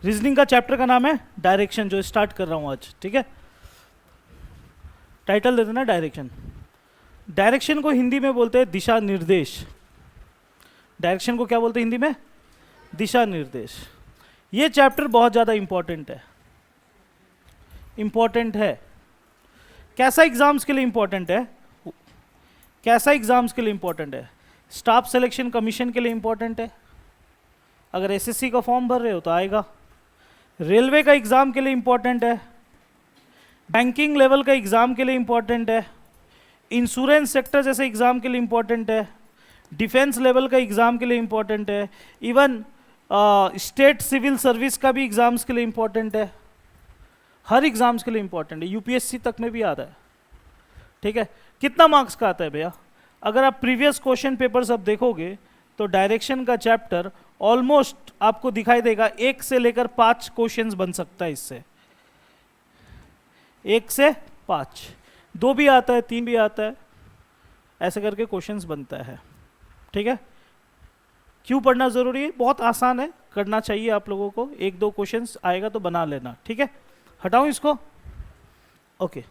Reasoning का chapter का नाम है डायरेक्शन, जो स्टार्ट कर रहा हूं आज, ठीक है। टाइटल दे देना डायरेक्शन। डायरेक्शन को हिंदी में बोलते हैं दिशा निर्देश। डायरेक्शन को क्या बोलते हैं हिंदी में? दिशा निर्देश। ये चैप्टर बहुत ज़्यादा इंपॉर्टेंट है। इंपॉर्टेंट है कैसा? एग्जाम्स के लिए इंपॉर्टेंट है। कैसा एग्जाम्स के लिए इंपॉर्टेंट है? स्टाफ सिलेक्शन कमीशन के लिए इंपॉर्टेंट है। अगर एसएससी का फॉर्म भर रहे हो तो आएगा। रेलवे का एग्जाम के लिए इंपॉर्टेंट है। बैंकिंग लेवल का एग्जाम के लिए इंपॉर्टेंट है। इंश्योरेंस सेक्टर जैसे एग्जाम के लिए इंपॉर्टेंट है। डिफेंस लेवल का एग्जाम के लिए इंपॉर्टेंट है। इवन स्टेट सिविल सर्विस का भी एग्जाम्स के लिए इंपॉर्टेंट है। हर एग्जाम्स के लिए इंपॉर्टेंट है। यूपीएससी तक में भी आता है, ठीक है। कितना मार्क्स का आता है भैया? अगर आप प्रीवियस क्वेश्चन पेपर सब देखोगे तो डायरेक्शन का चैप्टर ऑलमोस्ट आपको दिखाई देगा 1 से लेकर 5 क्वेश्चंस बन सकता है इससे। 1 से 5, 2 भी आता है, 3 भी आता है, ऐसे करके क्वेश्चंस बनता है, ठीक है। क्यों पढ़ना जरूरी है? बहुत आसान है, करना चाहिए आप लोगों को। 1-2 क्वेश्चंस आएगा तो बना लेना, ठीक है। हटाऊं इसको? ओके।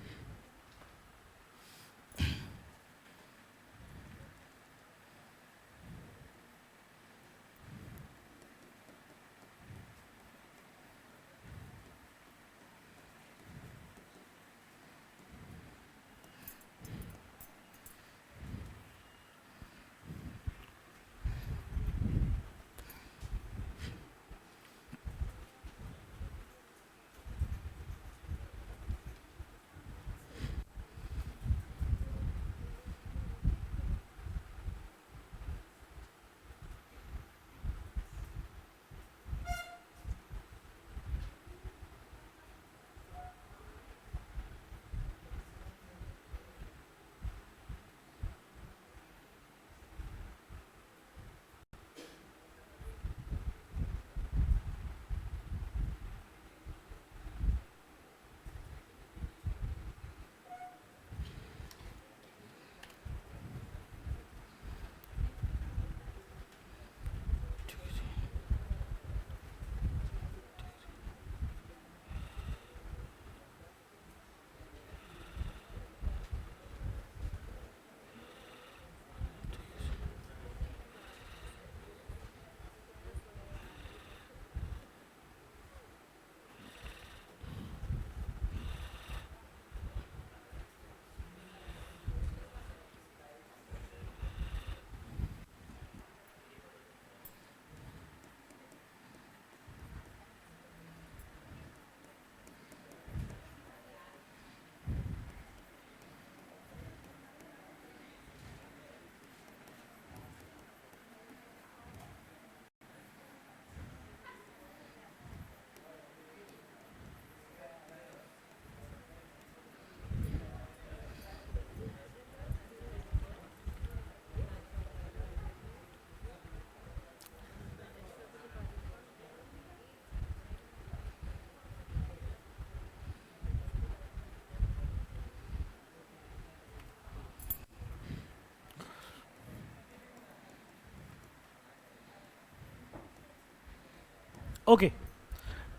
ओके,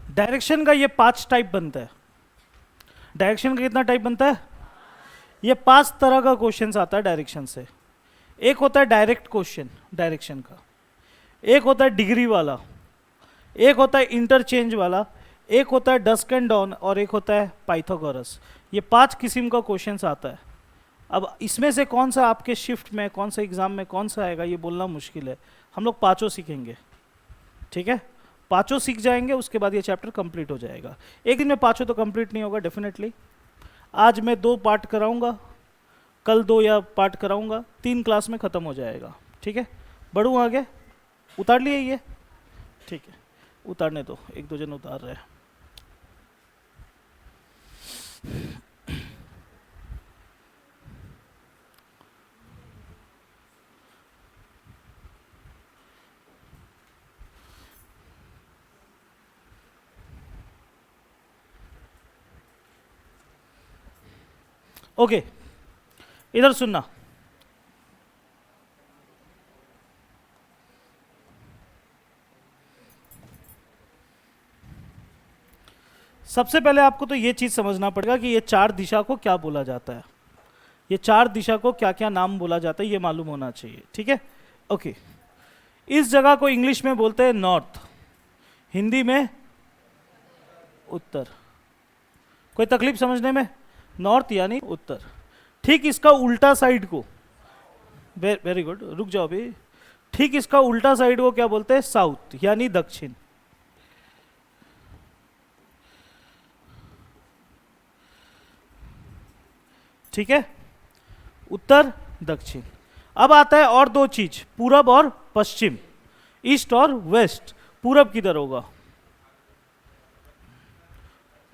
डायरेक्शन का ये 5 टाइप बनता है। डायरेक्शन का कितना टाइप बनता है? ये 5 तरह का क्वेश्चन आता है डायरेक्शन से। एक होता है डायरेक्ट क्वेश्चन डायरेक्शन का, एक होता है डिग्री वाला, एक होता है इंटरचेंज वाला, एक होता है डस्क एंड डॉन, और एक होता है पाइथागोरस। ये 5 किस्म का क्वेश्चन आता है। अब इसमें से कौन सा आपके शिफ्ट में, कौन सा एग्जाम में कौन सा आएगा ये बोलना मुश्किल है। हम लोग 5 सीखेंगे, ठीक है। 5 सीख जाएंगे, उसके बाद ये चैप्टर कंप्लीट हो जाएगा। एक दिन में 5 तो कंप्लीट नहीं होगा डेफिनेटली। आज मैं 2 पार्ट कराऊंगा, कल 2 या पार्ट कराऊंगा, 3 क्लास में खत्म हो जाएगा, ठीक है। बढ़ूँ आगे? उतार लिए ये? ठीक है, उतारने दो, 1-2 जन उतार रहे हैं। ओके, इधर सुनना। सबसे पहले आपको तो ये चीज समझना पड़ेगा कि ये चार दिशा को क्या बोला जाता है, ये चार दिशा को क्या क्या नाम बोला जाता है ये मालूम होना चाहिए, ठीक है। ओके, इस जगह को इंग्लिश में बोलते हैं नॉर्थ, हिंदी में उत्तर। कोई तकलीफ समझने में? नॉर्थ यानी उत्तर। ठीक इसका उल्टा साइड को, वेरी गुड, रुक जाओ अभी, ठीक इसका उल्टा साइड को क्या बोलते हैं? साउथ यानी दक्षिण। ठीक है, उत्तर दक्षिण। अब आता है और दो चीज, पूरब और पश्चिम, ईस्ट और वेस्ट। पूरब किधर होगा?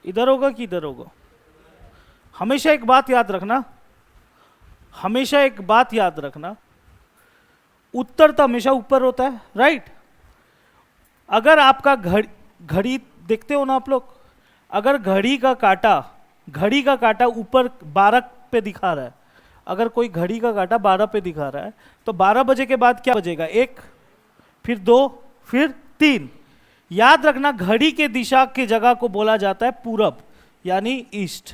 इधर होगा कि इधर होगा? हमेशा एक बात याद रखना, हमेशा एक बात याद रखना, उत्तर तो हमेशा ऊपर होता है, राइट। अगर आपका घड़ी देखते हो ना आप लोग, अगर घड़ी का काटा ऊपर 12 पे दिखा रहा है, अगर कोई घड़ी का काटा 12 पे दिखा रहा है तो 12 बजे के बाद क्या बजेगा? 1, फिर 2, फिर 3। याद रखना घड़ी के दिशा की जगह को बोला जाता है पूरब यानी ईस्ट।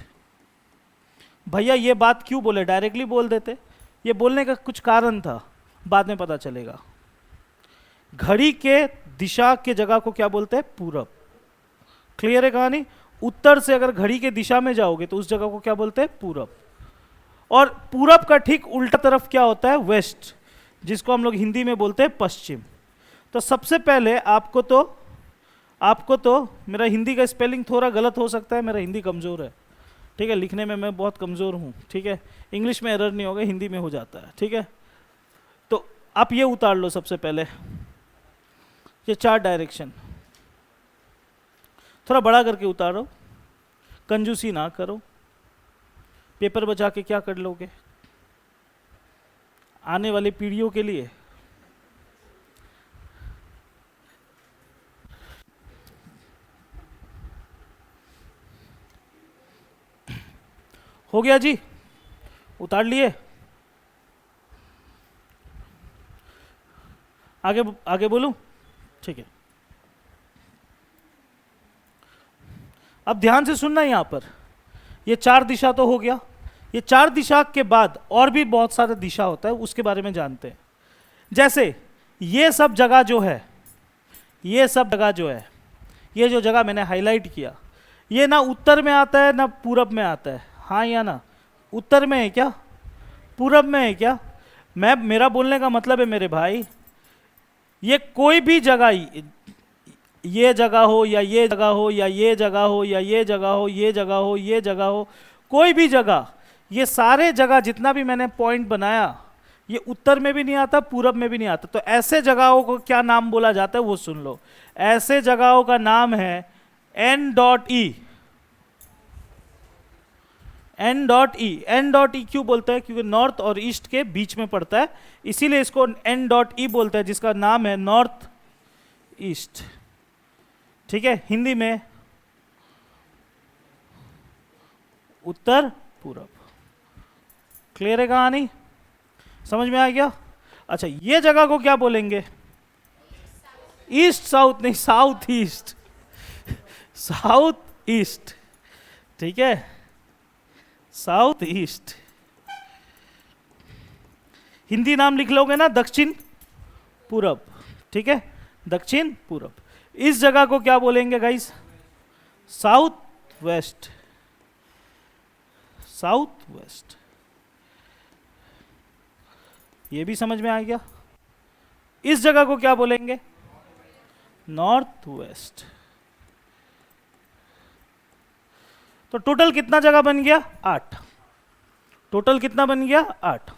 भैया ये बात क्यों बोले? डायरेक्टली बोल देते, ये बोलने का कुछ कारण था, बाद में पता चलेगा। घड़ी के दिशा के जगह को क्या बोलते हैं? पूरब। क्लियर है कहानी? उत्तर से अगर घड़ी के दिशा में जाओगे तो उस जगह को क्या बोलते हैं? पूरब। और पूरब का ठीक उल्टा तरफ क्या होता है? वेस्ट, जिसको हम लोग हिंदी में बोलते हैं पश्चिम। तो सबसे पहले आपको तो मेरा हिंदी का स्पेलिंग थोड़ा गलत हो सकता है, मेरा हिंदी कमज़ोर है, ठीक है, लिखने में मैं बहुत कमज़ोर हूँ, ठीक है। इंग्लिश में एरर नहीं होगा, हिंदी में हो जाता है, ठीक है। तो आप ये उतार लो सबसे पहले, ये 4 डायरेक्शन थोड़ा बड़ा करके उतारो, कंजूसी ना करो। पेपर बचा के क्या कर लोगे आने वाली पीढ़ियों के लिए? हो गया जी, उतार लिए? आगे बोलूं? ठीक है, अब ध्यान से सुनना। यहां पर ये 4 दिशा तो हो गया, ये 4 दिशा के बाद और भी बहुत सारे दिशा होता है, उसके बारे में जानते हैं। जैसे ये सब जगह जो है, ये जो जगह मैंने हाईलाइट किया, ये ना उत्तर में आता है ना पूरब में आता है, हाँ या ना? उत्तर में है क्या? पूरब में है क्या? मेरा बोलने का मतलब है मेरे भाई, ये कोई भी जगह, ये जगह हो या ये जगह हो या ये जगह हो या ये जगह हो, ये जगह हो, ये जगह हो, कोई भी जगह, ये सारे जगह जितना भी मैंने पॉइंट बनाया, ये उत्तर में भी नहीं आता, पूरब में भी नहीं आता। तो ऐसे जगहों को क्या नाम बोला जाता है वो सुन लो। ऐसे जगहों का नाम है N.E। N.E क्यों बोलता है? क्योंकि नॉर्थ और ईस्ट के बीच में पड़ता है, इसीलिए इसको N.E बोलता है, जिसका नाम है नॉर्थ ईस्ट। ठीक है, हिंदी में उत्तर पूरब। क्लियर है कहानी? समझ में आ गया? अच्छा, ये जगह को क्या बोलेंगे? ईस्ट साउथ नहीं, साउथ ईस्ट। साउथ ईस्ट, ठीक है, साउथ ईस्ट। हिंदी नाम लिख लोगे ना, दक्षिण पूरब, ठीक है, दक्षिण पूरब। इस जगह को क्या बोलेंगे guys? South west, south west. ये भी समझ में आ गया? इस जगह को क्या बोलेंगे? North west. तो टोटल कितना जगह बन गया? 8। टोटल कितना बन गया? 8।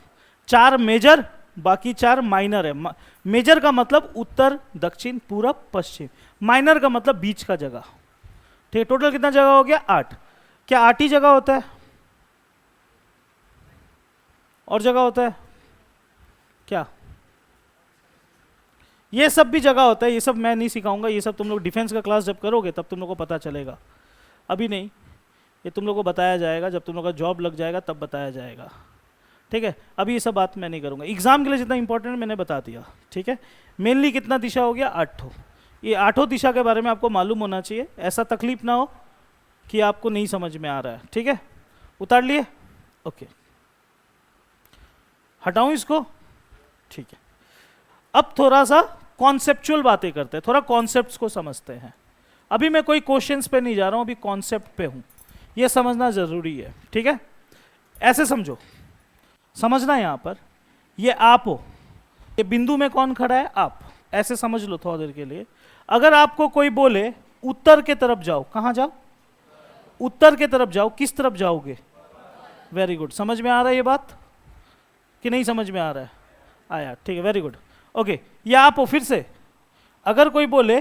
4 मेजर, बाकी 4 माइनर है। मेजर का मतलब उत्तर, दक्षिण, पूरब, पश्चिम। माइनर का मतलब बीच का जगह। ठीक है, टोटल कितना जगह हो गया? 8। क्या 8 ही जगह होता है? और जगह होता है क्या? ये सब भी जगह होता है, ये सब मैं नहीं सिखाऊंगा, ये सब तुम लोग डिफेंस का क्लास जब करोगे तब तुम लोग को पता चलेगा, अभी नहीं। ये तुम लोग को बताया जाएगा, जब तुम लोग का जॉब लग जाएगा तब बताया जाएगा, ठीक है। अभी ये सब बात मैं नहीं करूंगा, एग्जाम के लिए जितना इंपॉर्टेंट मैंने बता दिया, ठीक है। मेनली कितना दिशा हो गया? 8 ठो। ये 8 दिशा के बारे में आपको मालूम होना चाहिए, ऐसा तकलीफ ना हो कि आपको नहीं समझ में आ रहा है, ठीक है, उतार लिए, ओके, हटाऊं इसको, ठीक है। अब थोड़ा सा कॉन्सेप्चुअल बातें करते हैं, थोड़ा कॉन्सेप्ट्स को समझते हैं। अभी मैं कोई क्वेश्चंस पे नहीं जा रहा हूं, अभी कॉन्सेप्ट पे हूं, ये समझना जरूरी है, ठीक है। ऐसे समझो, समझना यहां पर, ये आप हो, ये बिंदु में कौन खड़ा है, आप, ऐसे समझ लो थोड़ा देर के लिए। अगर आपको कोई बोले उत्तर के तरफ जाओ, कहां जाओ, उत्तर के तरफ जाओ, किस तरफ जाओगे, वेरी गुड, समझ में आ रहा है ये बात कि नहीं समझ में आ रहा है, आया, ठीक है, वेरी गुड, ओके। ये आप हो, फिर से अगर कोई बोले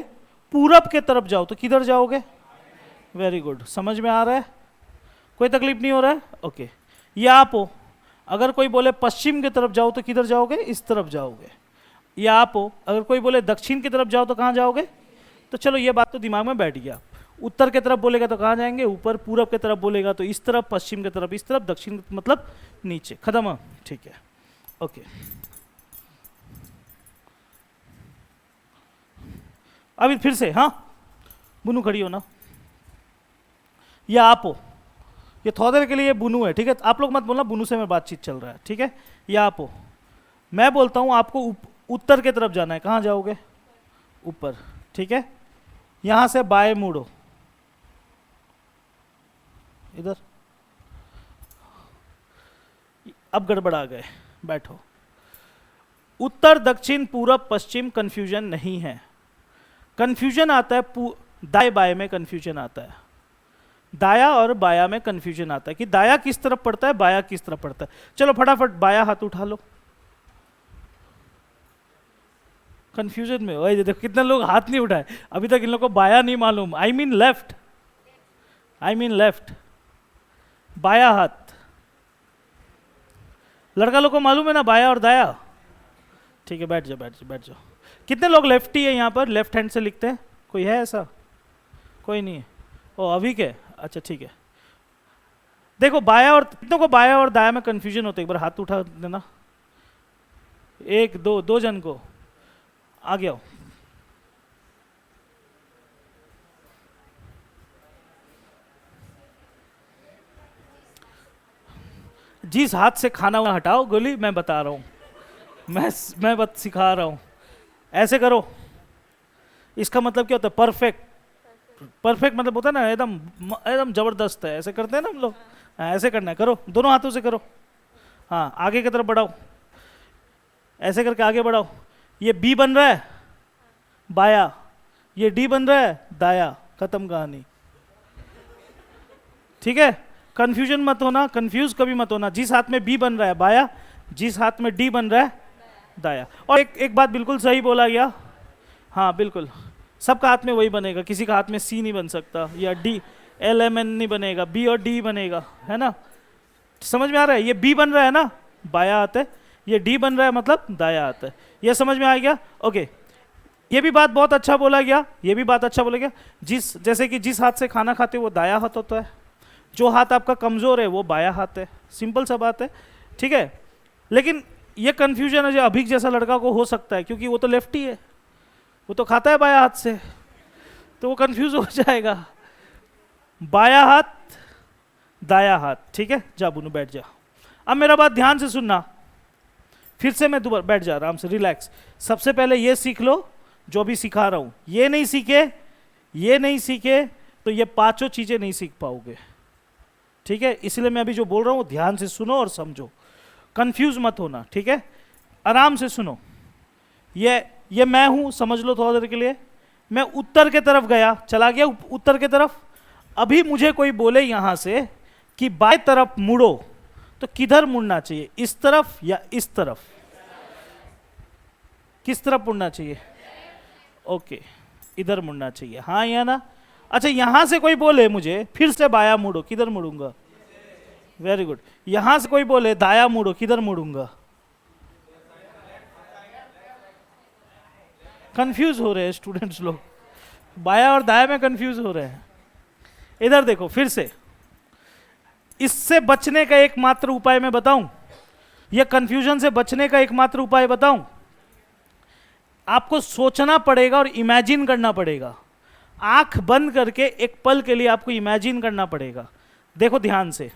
पूरब के तरफ जाओ तो किधर जाओगे, वेरी गुड, समझ में आ रहा है, कोई तकलीफ नहीं हो रहा है, ओके। ये आप हो, अगर कोई बोले पश्चिम की तरफ जाओ तो किधर जाओगे, इस तरफ जाओगे। ये आप हो, अगर कोई बोले दक्षिण की तरफ जाओ तो कहाँ जाओगे, तो चलो ये बात तो दिमाग में बैठ गया। उत्तर की तरफ बोलेगा तो कहाँ जाएंगे, ऊपर, पूरब की तरफ बोलेगा तो इस तरफ, पश्चिम की तरफ इस तरफ, दक्षिण मतलब नीचे, खत्म, ठीक है, ओके। अभी फिर से, हाँ बुनू खड़ी हो ना, ये आप हो, ये थोड़ी देर के लिए बुनू है, ठीक है, आप लोग मत बोलना बुनू से मेरी बातचीत चल रहा है, ठीक है। ये आप हो, मैं बोलता हूँ आपको उत्तर की तरफ जाना है, कहाँ जाओगे, ऊपर, ठीक है। यहां से बाएं मुड़ो, इधर, अब गड़बड़ा गए, बैठो। उत्तर, दक्षिण, पूरब, पश्चिम कंफ्यूजन नहीं है। कंफ्यूजन आता है दाएं बाएं में, कंफ्यूजन आता है दाया और बाया में, कंफ्यूजन आता है कि दाया किस तरफ पड़ता है, बाया किस तरफ पड़ता है। चलो फटाफट बाया हाथ उठा लो, कंफ्यूजन में हो, देखो कितने लोग हाथ नहीं उठाए अभी तक, इन लोगों को बाया नहीं मालूम, I mean left, I mean left, बाया हाथ, लड़का लोग को मालूम है ना बाया और दाया, ठीक है, बैठ जाओ बैठ जाओ बैठ जाओ। कितने लोग लेफ्टी है यहाँ पर, लेफ्ट हैंड से लिखते हैं, कोई है ऐसा, कोई नहीं है, ओ अभी के, अच्छा ठीक है। देखो बाया और, कितनों को बाया और दाया में कंफ्यूजन होता है, एक बार हाथ उठा देना, एक दो, दो जन को, आगे आओ। जिस हाथ से खाना हटाओ गोली, मैं बता रहा हूं, मैं बत सिखा रहा हूं, ऐसे करो, इसका मतलब क्या होता है, परफेक्ट, परफेक्ट मतलब होता है ना एकदम, एकदम जबरदस्त है, ऐसे करते हैं ना हम लोग, ऐसे करना है, करो, दोनों हाथों से करो, हाँ आगे की तरफ बढ़ाओ, ऐसे करके आगे बढ़ाओ। ये बी बन रहा है बाया, ये डी बन रहा है दाया, खत्म कहानी, ठीक है। कंफ्यूजन मत होना, कंफ्यूज कभी मत होना, जिस हाथ में बी बन रहा है बाया, जिस हाथ में डी बन रहा है दाया। और एक बात बिल्कुल सही बोला गया, हाँ बिल्कुल, सबका हाथ में वही बनेगा, किसी का हाथ में सी नहीं बन सकता, या डी एल एम एन नहीं बनेगा, बी और डी बनेगा, है ना, समझ में आ रहा है। ये बी बन रहा है ना बाया हाथ है, ये डी बन रहा है मतलब दाया हाथ है, ये समझ में आ गया, ओके। ये भी बात बहुत अच्छा बोला गया, ये भी बात अच्छा बोला गया, जैसे कि जिस हाथ से खाना खाते हो वो दाया हाथ होता है, जो हाथ आपका कमजोर है वो बाया हाथ है, सिंपल सा बात है, ठीक है। लेकिन ये कंफ्यूजन है जो अभिक जैसा लड़का को हो सकता है, क्योंकि वो तो लेफ्टी है, वो तो खाता है बाया हाथ से, तो वो कंफ्यूज हो जाएगा, बाया हाथ दाया हाथ, ठीक है। जा बुनू बैठ जा, अब मेरा बात ध्यान से सुनना, फिर से मैं दोबारा, बैठ जा आराम से, रिलैक्स। सबसे पहले ये सीख लो जो भी सिखा रहा हूं, ये नहीं सीखे, ये नहीं सीखे तो ये पांचों चीजें नहीं सीख पाओगे, ठीक है। इसलिए मैं अभी जो बोल रहा हूं ध्यान से सुनो और समझो, कंफ्यूज मत होना, ठीक है, आराम से सुनो। ये मैं हूं, समझ लो थोड़ा देर के लिए, मैं उत्तर के तरफ गया, चला गया उत्तर के तरफ, अभी मुझे कोई बोले यहां से कि बाएं तरफ मुड़ो, तो किधर मुड़ना चाहिए, इस तरफ या इस तरफ, किस तरफ मुड़ना चाहिए, ओके इधर मुड़ना चाहिए, हाँ या ना। अच्छा यहां से कोई बोले मुझे फिर से बाया मुड़ो, किधर मुड़ूंगा, वेरी गुड। यहां से कोई बोले दाया मुड़ो, किधर मुड़ूंगा, कंफ्यूज हो रहे हैं स्टूडेंट्स लोग, बाया और दाया में कंफ्यूज हो रहे हैं। इधर देखो फिर से, इससे बचने का एकमात्र उपाय मैं बताऊं, यह कंफ्यूजन से बचने का एकमात्र उपाय बताऊं, आपको सोचना पड़ेगा और इमेजिन करना पड़ेगा। आंख बंद करके एक पल के लिए आपको इमेजिन करना पड़ेगा। देखो ध्यान से,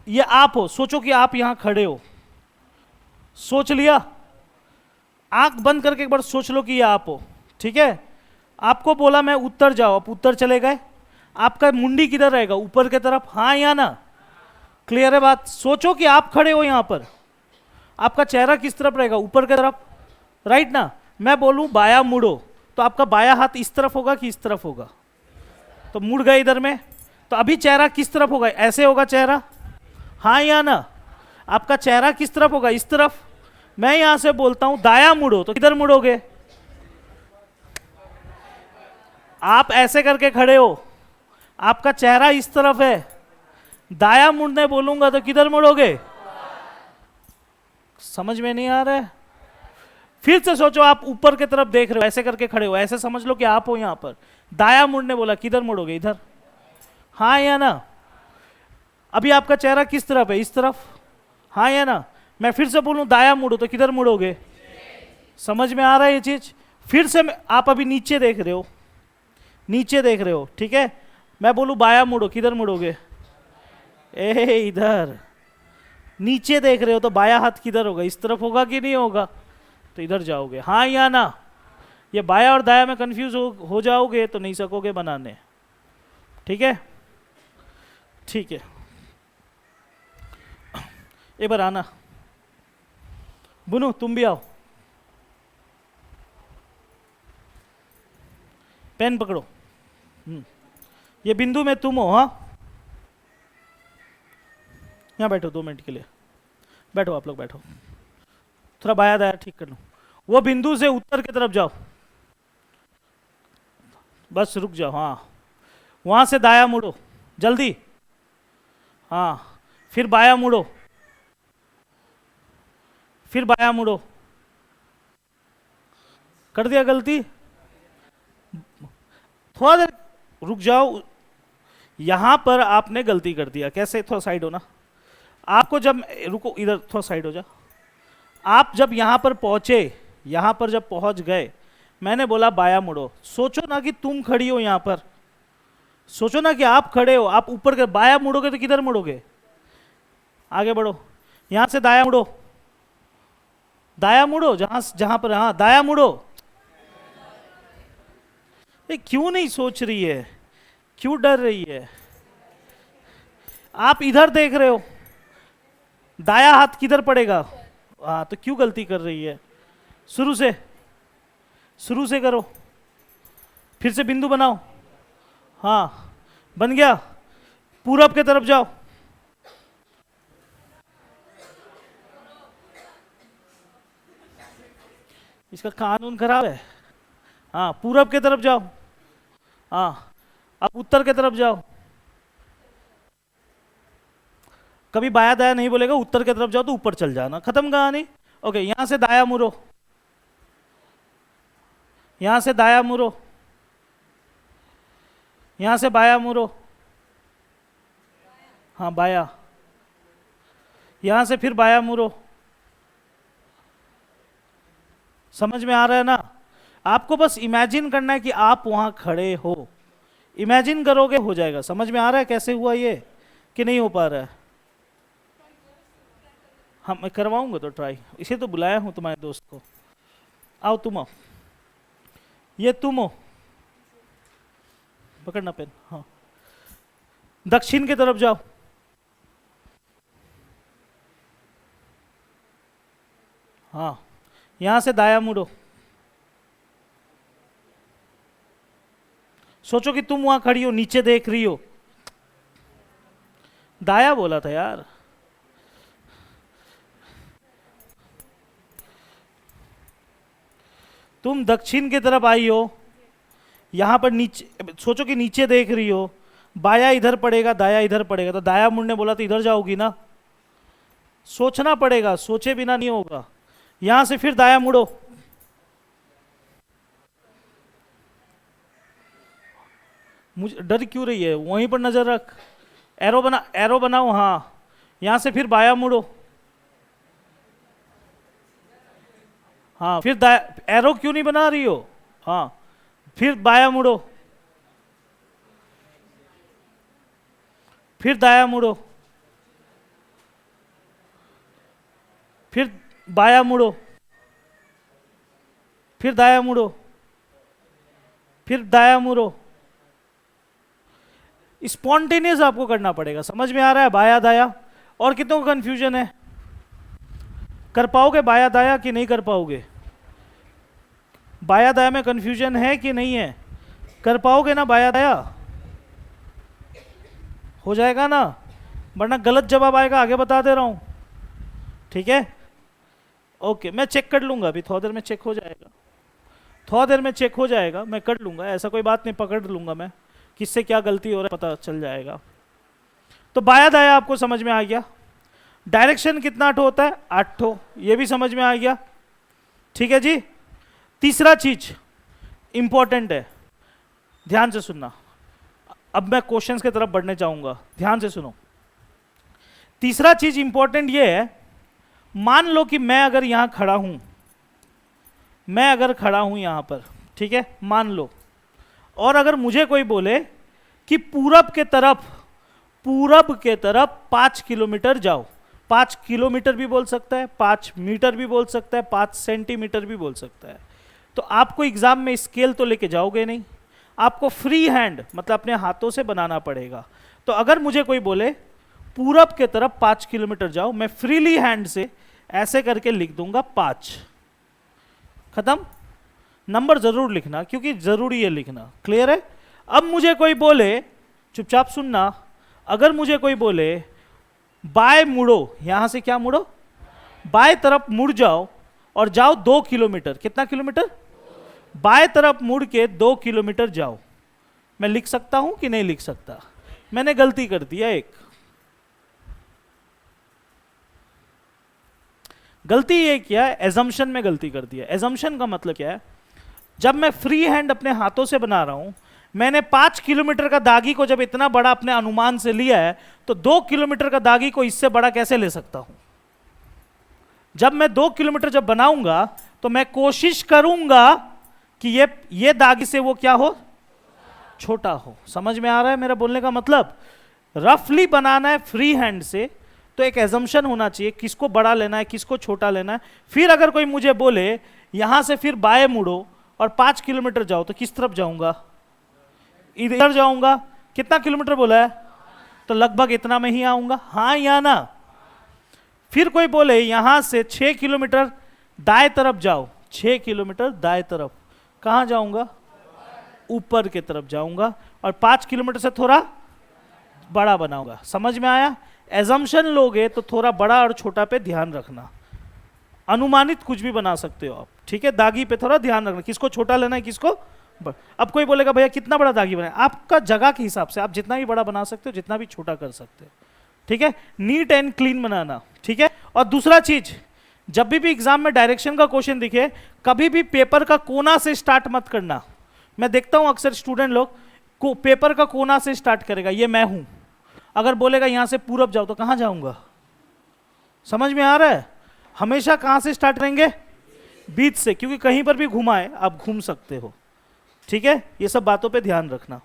ये आप हो, सोचो कि आप यहां खड़े हो, सोच लिया? आंख बंद करके एक बार सोच लो कि ये आप हो, ठीक है? आपको बोला मैं उत्तर जाओ, आप उत्तर चले गए। आपका मुंडी किधर रहेगा? ऊपर की तरफ, हाँ या ना? क्लियर है बात? सोचो कि आप खड़े हो यहां पर, आपका चेहरा किस तरफ रहेगा? ऊपर की तरफ, राइट ना? मैं बोलूं बाया मुड़ो, तो आपका बाया हाथ इस तरफ होगा कि इस तरफ होगा? तो मुड़ गए इधर में, तो अभी चेहरा किस तरफ होगा? ऐसे होगा चेहरा, हाँ या ना? आपका चेहरा किस तरफ होगा? इस तरफ। मैं यहां से बोलता हूं दाया मुड़ो, तो किधर मुड़ोगे? आप ऐसे करके खड़े हो, आपका चेहरा इस तरफ है, दाया मुड़ने बोलूंगा तो किधर मुड़ोगे? समझ में नहीं आ रहा है? फिर से सोचो, आप ऊपर की तरफ देख रहे हो, ऐसे करके खड़े हो, ऐसे समझ लो कि आप हो यहां पर, दाया मुड़ने बोला, किधर मुड़ोगे? इधर, हाँ या ना? अभी आपका चेहरा किस तरफ है? इस तरफ, हाँ या ना? मैं फिर से बोलूं दाया मुड़ो, तो किधर मुड़ोगे? समझ में आ रहा है ये चीज? फिर से आप अभी नीचे देख रहे हो, नीचे देख रहे हो, ठीक है? मैं बोलूं बाया मुड़ो, किधर मुड़ोगे? इधर। नीचे देख रहे हो तो बाया हाथ किधर होगा? इस तरफ होगा कि नहीं होगा? तो इधर जाओगे, हाँ या ना? ये बाया और दाया में कंफ्यूज हो जाओगे तो नहीं सकोगे बनाने, ठीक है? ठीक है, एक बार आना। बुनू तुम भी आओ, पेन पकड़ो। ये बिंदु में तुम हो, हाँ? यहाँ बैठो 2 मिनट के लिए, बैठो, आप लोग बैठो, थोड़ा बाया दाया ठीक कर लो। वो बिंदु से उत्तर की तरफ जाओ, बस रुक जाओ, हाँ। वहां से दाया मुड़ो, जल्दी, हाँ। फिर बाया मुड़ो, फिर बाया मुड़ो। कर दिया गलती? थोड़ा देर रुक जाओ, यहां पर आपने गलती कर दिया। कैसे? थोड़ा साइड हो ना। आपको जब, रुको इधर, थोड़ा साइड हो जा। आप जब यहां पर पहुंचे, यहां पर जब पहुंच गए, मैंने बोला बाया मुड़ो। सोचो ना कि तुम खड़ी हो यहां पर, सोचो ना कि आप खड़े हो, आप ऊपर के बाया मुड़ोगे तो किधर मुड़ोगे? आगे बढ़ो, यहां से दाया मुड़ो, दाया मुड़ो, जहां जहां पर, हाँ दाया मुड़ो। ये क्यों नहीं सोच रही है? क्यों डर रही है? आप इधर देख रहे हो, दाया हाथ किधर पड़ेगा? हाँ, तो क्यों गलती कर रही है? शुरू से, शुरू से करो, फिर से बिंदु बनाओ, हाँ बन गया। पूरब के तरफ जाओ, इसका कानून खराब है। हाँ, पूरब के तरफ जाओ, हाँ। अब उत्तर के तरफ जाओ, कभी बाया दाया नहीं बोलेगा, उत्तर की तरफ जाओ तो ऊपर चल जाना, खत्म कहानी। ओके, यहां से दाया मुड़ो, यहां से दाया मुड़ो, यहां से बाया मुड़ो, हाँ बाया, यहां से फिर बाया मुड़ो। समझ में आ रहा है ना? आपको बस इमेजिन करना है कि आप वहां खड़े हो, इमेजिन करोगे हो जाएगा। समझ में आ रहा है कैसे हुआ ये, कि नहीं हो पा रहा है? हाँ, मैं करवाऊंगा तो ट्राई, इसे तो बुलाया हूं तुम्हारे दोस्त को। आओ, तुम आओ, ये तुम हो, पकड़ना पेन, हाँ। दक्षिण की तरफ जाओ, हाँ। यहां से दाया मुड़ो, सोचो कि तुम वहां खड़ी हो, नीचे देख रही हो। दाया बोला था यार। तुम दक्षिण की तरफ आई हो, यहां पर नीचे, सोचो कि नीचे देख रही हो, बाया इधर पड़ेगा, दाया इधर पड़ेगा, तो दाया मुड़ने बोला तो इधर जाओगी ना। सोचना पड़ेगा, सोचे बिना नहीं होगा। यहां से फिर दाया मुड़ो, मुझे डर क्यों रही है? वहीं पर नजर रख, एरो बना, एरो बनाओ, हाँ। यहां से फिर बाया मुड़ो, हाँ। फिर एरो क्यों नहीं बना रही हो? हाँ, फिर बाया मुड़ो, फिर दाया मुड़ो, फिर बाया मुड़ो, फिर दाया मुड़ो, फिर दाया मुड़ो। स्पॉन्टेनियस आपको करना पड़ेगा। समझ में आ रहा है? बाया दाया। और कितनों को कंफ्यूजन है? कर पाओगे बाया दाया कि नहीं कर पाओगे? बाया दाया में कंफ्यूजन है कि नहीं है? कर पाओगे ना बाया दाया? हो जाएगा ना? वरना गलत जवाब आएगा, आगे बता दे रहा हूं। ठीक है, ओके, मैं चेक कर लूंगा अभी, थोड़ी देर में चेक हो जाएगा, थोड़ा देर में चेक हो जाएगा, मैं कर लूंगा, ऐसा कोई बात नहीं, पकड़ लूंगा मैं, किससे क्या गलती हो रहा है पता चल जाएगा। तो बाया दाया आपको समझ में आ गया। डायरेक्शन कितना ठो होता है? 8 ठो, ये भी समझ में आ गया। ठीक है जी। तीसरा चीज इंपॉर्टेंट है, ध्यान से सुनना। अब मैं क्वेश्चंस की तरफ बढ़ने चाहूंगा, ध्यान से सुनो। तीसरा चीज इंपॉर्टेंट ये है, मान लो कि मैं अगर यहां खड़ा हूं, मैं अगर खड़ा हूं यहां पर, ठीक है, मान लो, और अगर मुझे कोई बोले कि पूरब के तरफ 5 किलोमीटर जाओ, 5 किलोमीटर भी बोल सकता है, 5 मीटर भी बोल सकता है, 5 सेंटीमीटर भी बोल सकता है, तो आपको एग्जाम में स्केल तो लेके जाओगे नहीं, आपको फ्री हैंड मतलब अपने हाथों से बनाना पड़ेगा। तो अगर मुझे कोई बोले पूरब के तरफ 5 किलोमीटर जाओ, मैं फ्रीली हैंड से ऐसे करके लिख दूंगा 5, खत्म। नंबर जरूर लिखना क्योंकि जरूरी है लिखना, क्लियर है? अब मुझे कोई बोले, चुपचाप सुनना, अगर मुझे कोई बोले बाय मुड़ो, यहां से क्या मुड़ो? बाय तरफ मुड़ जाओ और जाओ 2 किलोमीटर, कितना किलोमीटर? बाय तरफ मुड़ के 2 किलोमीटर जाओ, मैं लिख सकता हूं कि नहीं लिख सकता? मैंने गलती कर दिया, एक गलती ये किया है, एजम्पशन में गलती कर दिया। एजम्पशन का मतलब क्या है? जब मैं फ्री हैंड अपने हाथों से बना रहा हूं, मैंने 5 किलोमीटर का दागी को जब इतना बड़ा अपने अनुमान से लिया है, तो 2 किलोमीटर का दागी को इससे बड़ा कैसे ले सकता हूं? जब मैं 2 किलोमीटर जब बनाऊंगा तो मैं कोशिश करूंगा कि ये दागी से वो क्या हो? छोटा हो। समझ में आ रहा है मेरा बोलने का मतलब? रफली बनाना है फ्री हैंड से, तो एक एजम्पशन होना चाहिए, किसको बड़ा लेना है, किसको छोटा लेना है। फिर अगर कोई मुझे बोले यहां से फिर बाएं मुड़ो और 5 किलोमीटर जाओ, तो किस तरफ जाऊंगा? इधर जाऊंगा। कितना किलोमीटर बोला है? तो लगभग इतना में ही आऊंगा, हाँ या ना? फिर कोई बोले यहां से 6 किलोमीटर दाएं तरफ जाओ, 6 किलोमीटर दाएं तरफ, कहां जाऊंगा? ऊपर की तरफ जाऊंगा, और 5 किलोमीटर से थोड़ा बड़ा बनाऊंगा। समझ में आया? एजम्पशन लोगे तो थोड़ा बड़ा और छोटा पे ध्यान रखना, अनुमानित कुछ भी बना सकते हो आप, ठीक है? दागी पे थोड़ा ध्यान रखना, किसको छोटा लेना है, किसको अब कोई बोलेगा भैया कितना बड़ा दागी बनाए, आपका जगह के हिसाब से आप जितना भी बड़ा बना सकते हो, जितना भी छोटा कर सकते हो, ठीक है? नीट एंड क्लीन बनाना, ठीक है? और दूसरा चीज, जब भी एग्जाम में डायरेक्शन का क्वेश्चन दिखे, कभी भी पेपर का कोना से स्टार्ट मत करना। मैं देखता हूं अक्सर स्टूडेंट लोग को पेपर का कोना से स्टार्ट करेगा, ये मैं हूं। अगर बोलेगा यहां से पूरब जाओ, तो कहां जाऊंगा? समझ में आ रहा है? हमेशा कहां से स्टार्ट करेंगे? बीच से, क्योंकि कहीं पर भी घुमाए आप घूम सकते हो, ठीक है? ये सब बातों पे ध्यान रखना।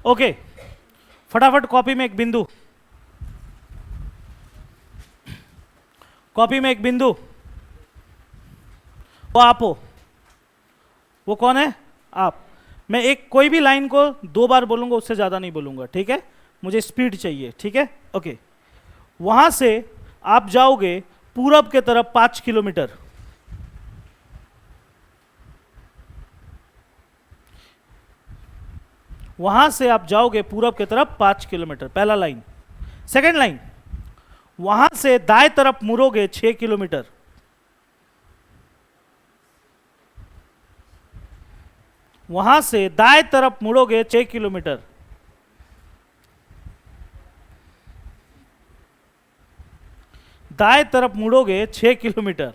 ओके, फटाफट कॉपी में एक बिंदु, कॉपी में एक बिंदु, वो आप हो। वो कौन है? आप। मैं एक कोई भी लाइन को 2 बार बोलूंगा, उससे ज्यादा नहीं बोलूंगा, ठीक है? मुझे स्पीड चाहिए, ठीक है? ओके, वहां से आप जाओगे पूरब के तरफ 5 किलोमीटर, वहां से आप जाओगे पूरब की तरफ 5 किलोमीटर, पहला लाइन। सेकंड लाइन, वहां से दाएं तरफ मुड़ोगे 6 किलोमीटर, वहां से दाएं तरफ मुड़ोगे 6 किलोमीटर। दाएं तरफ मुड़ोगे 6 किलोमीटर।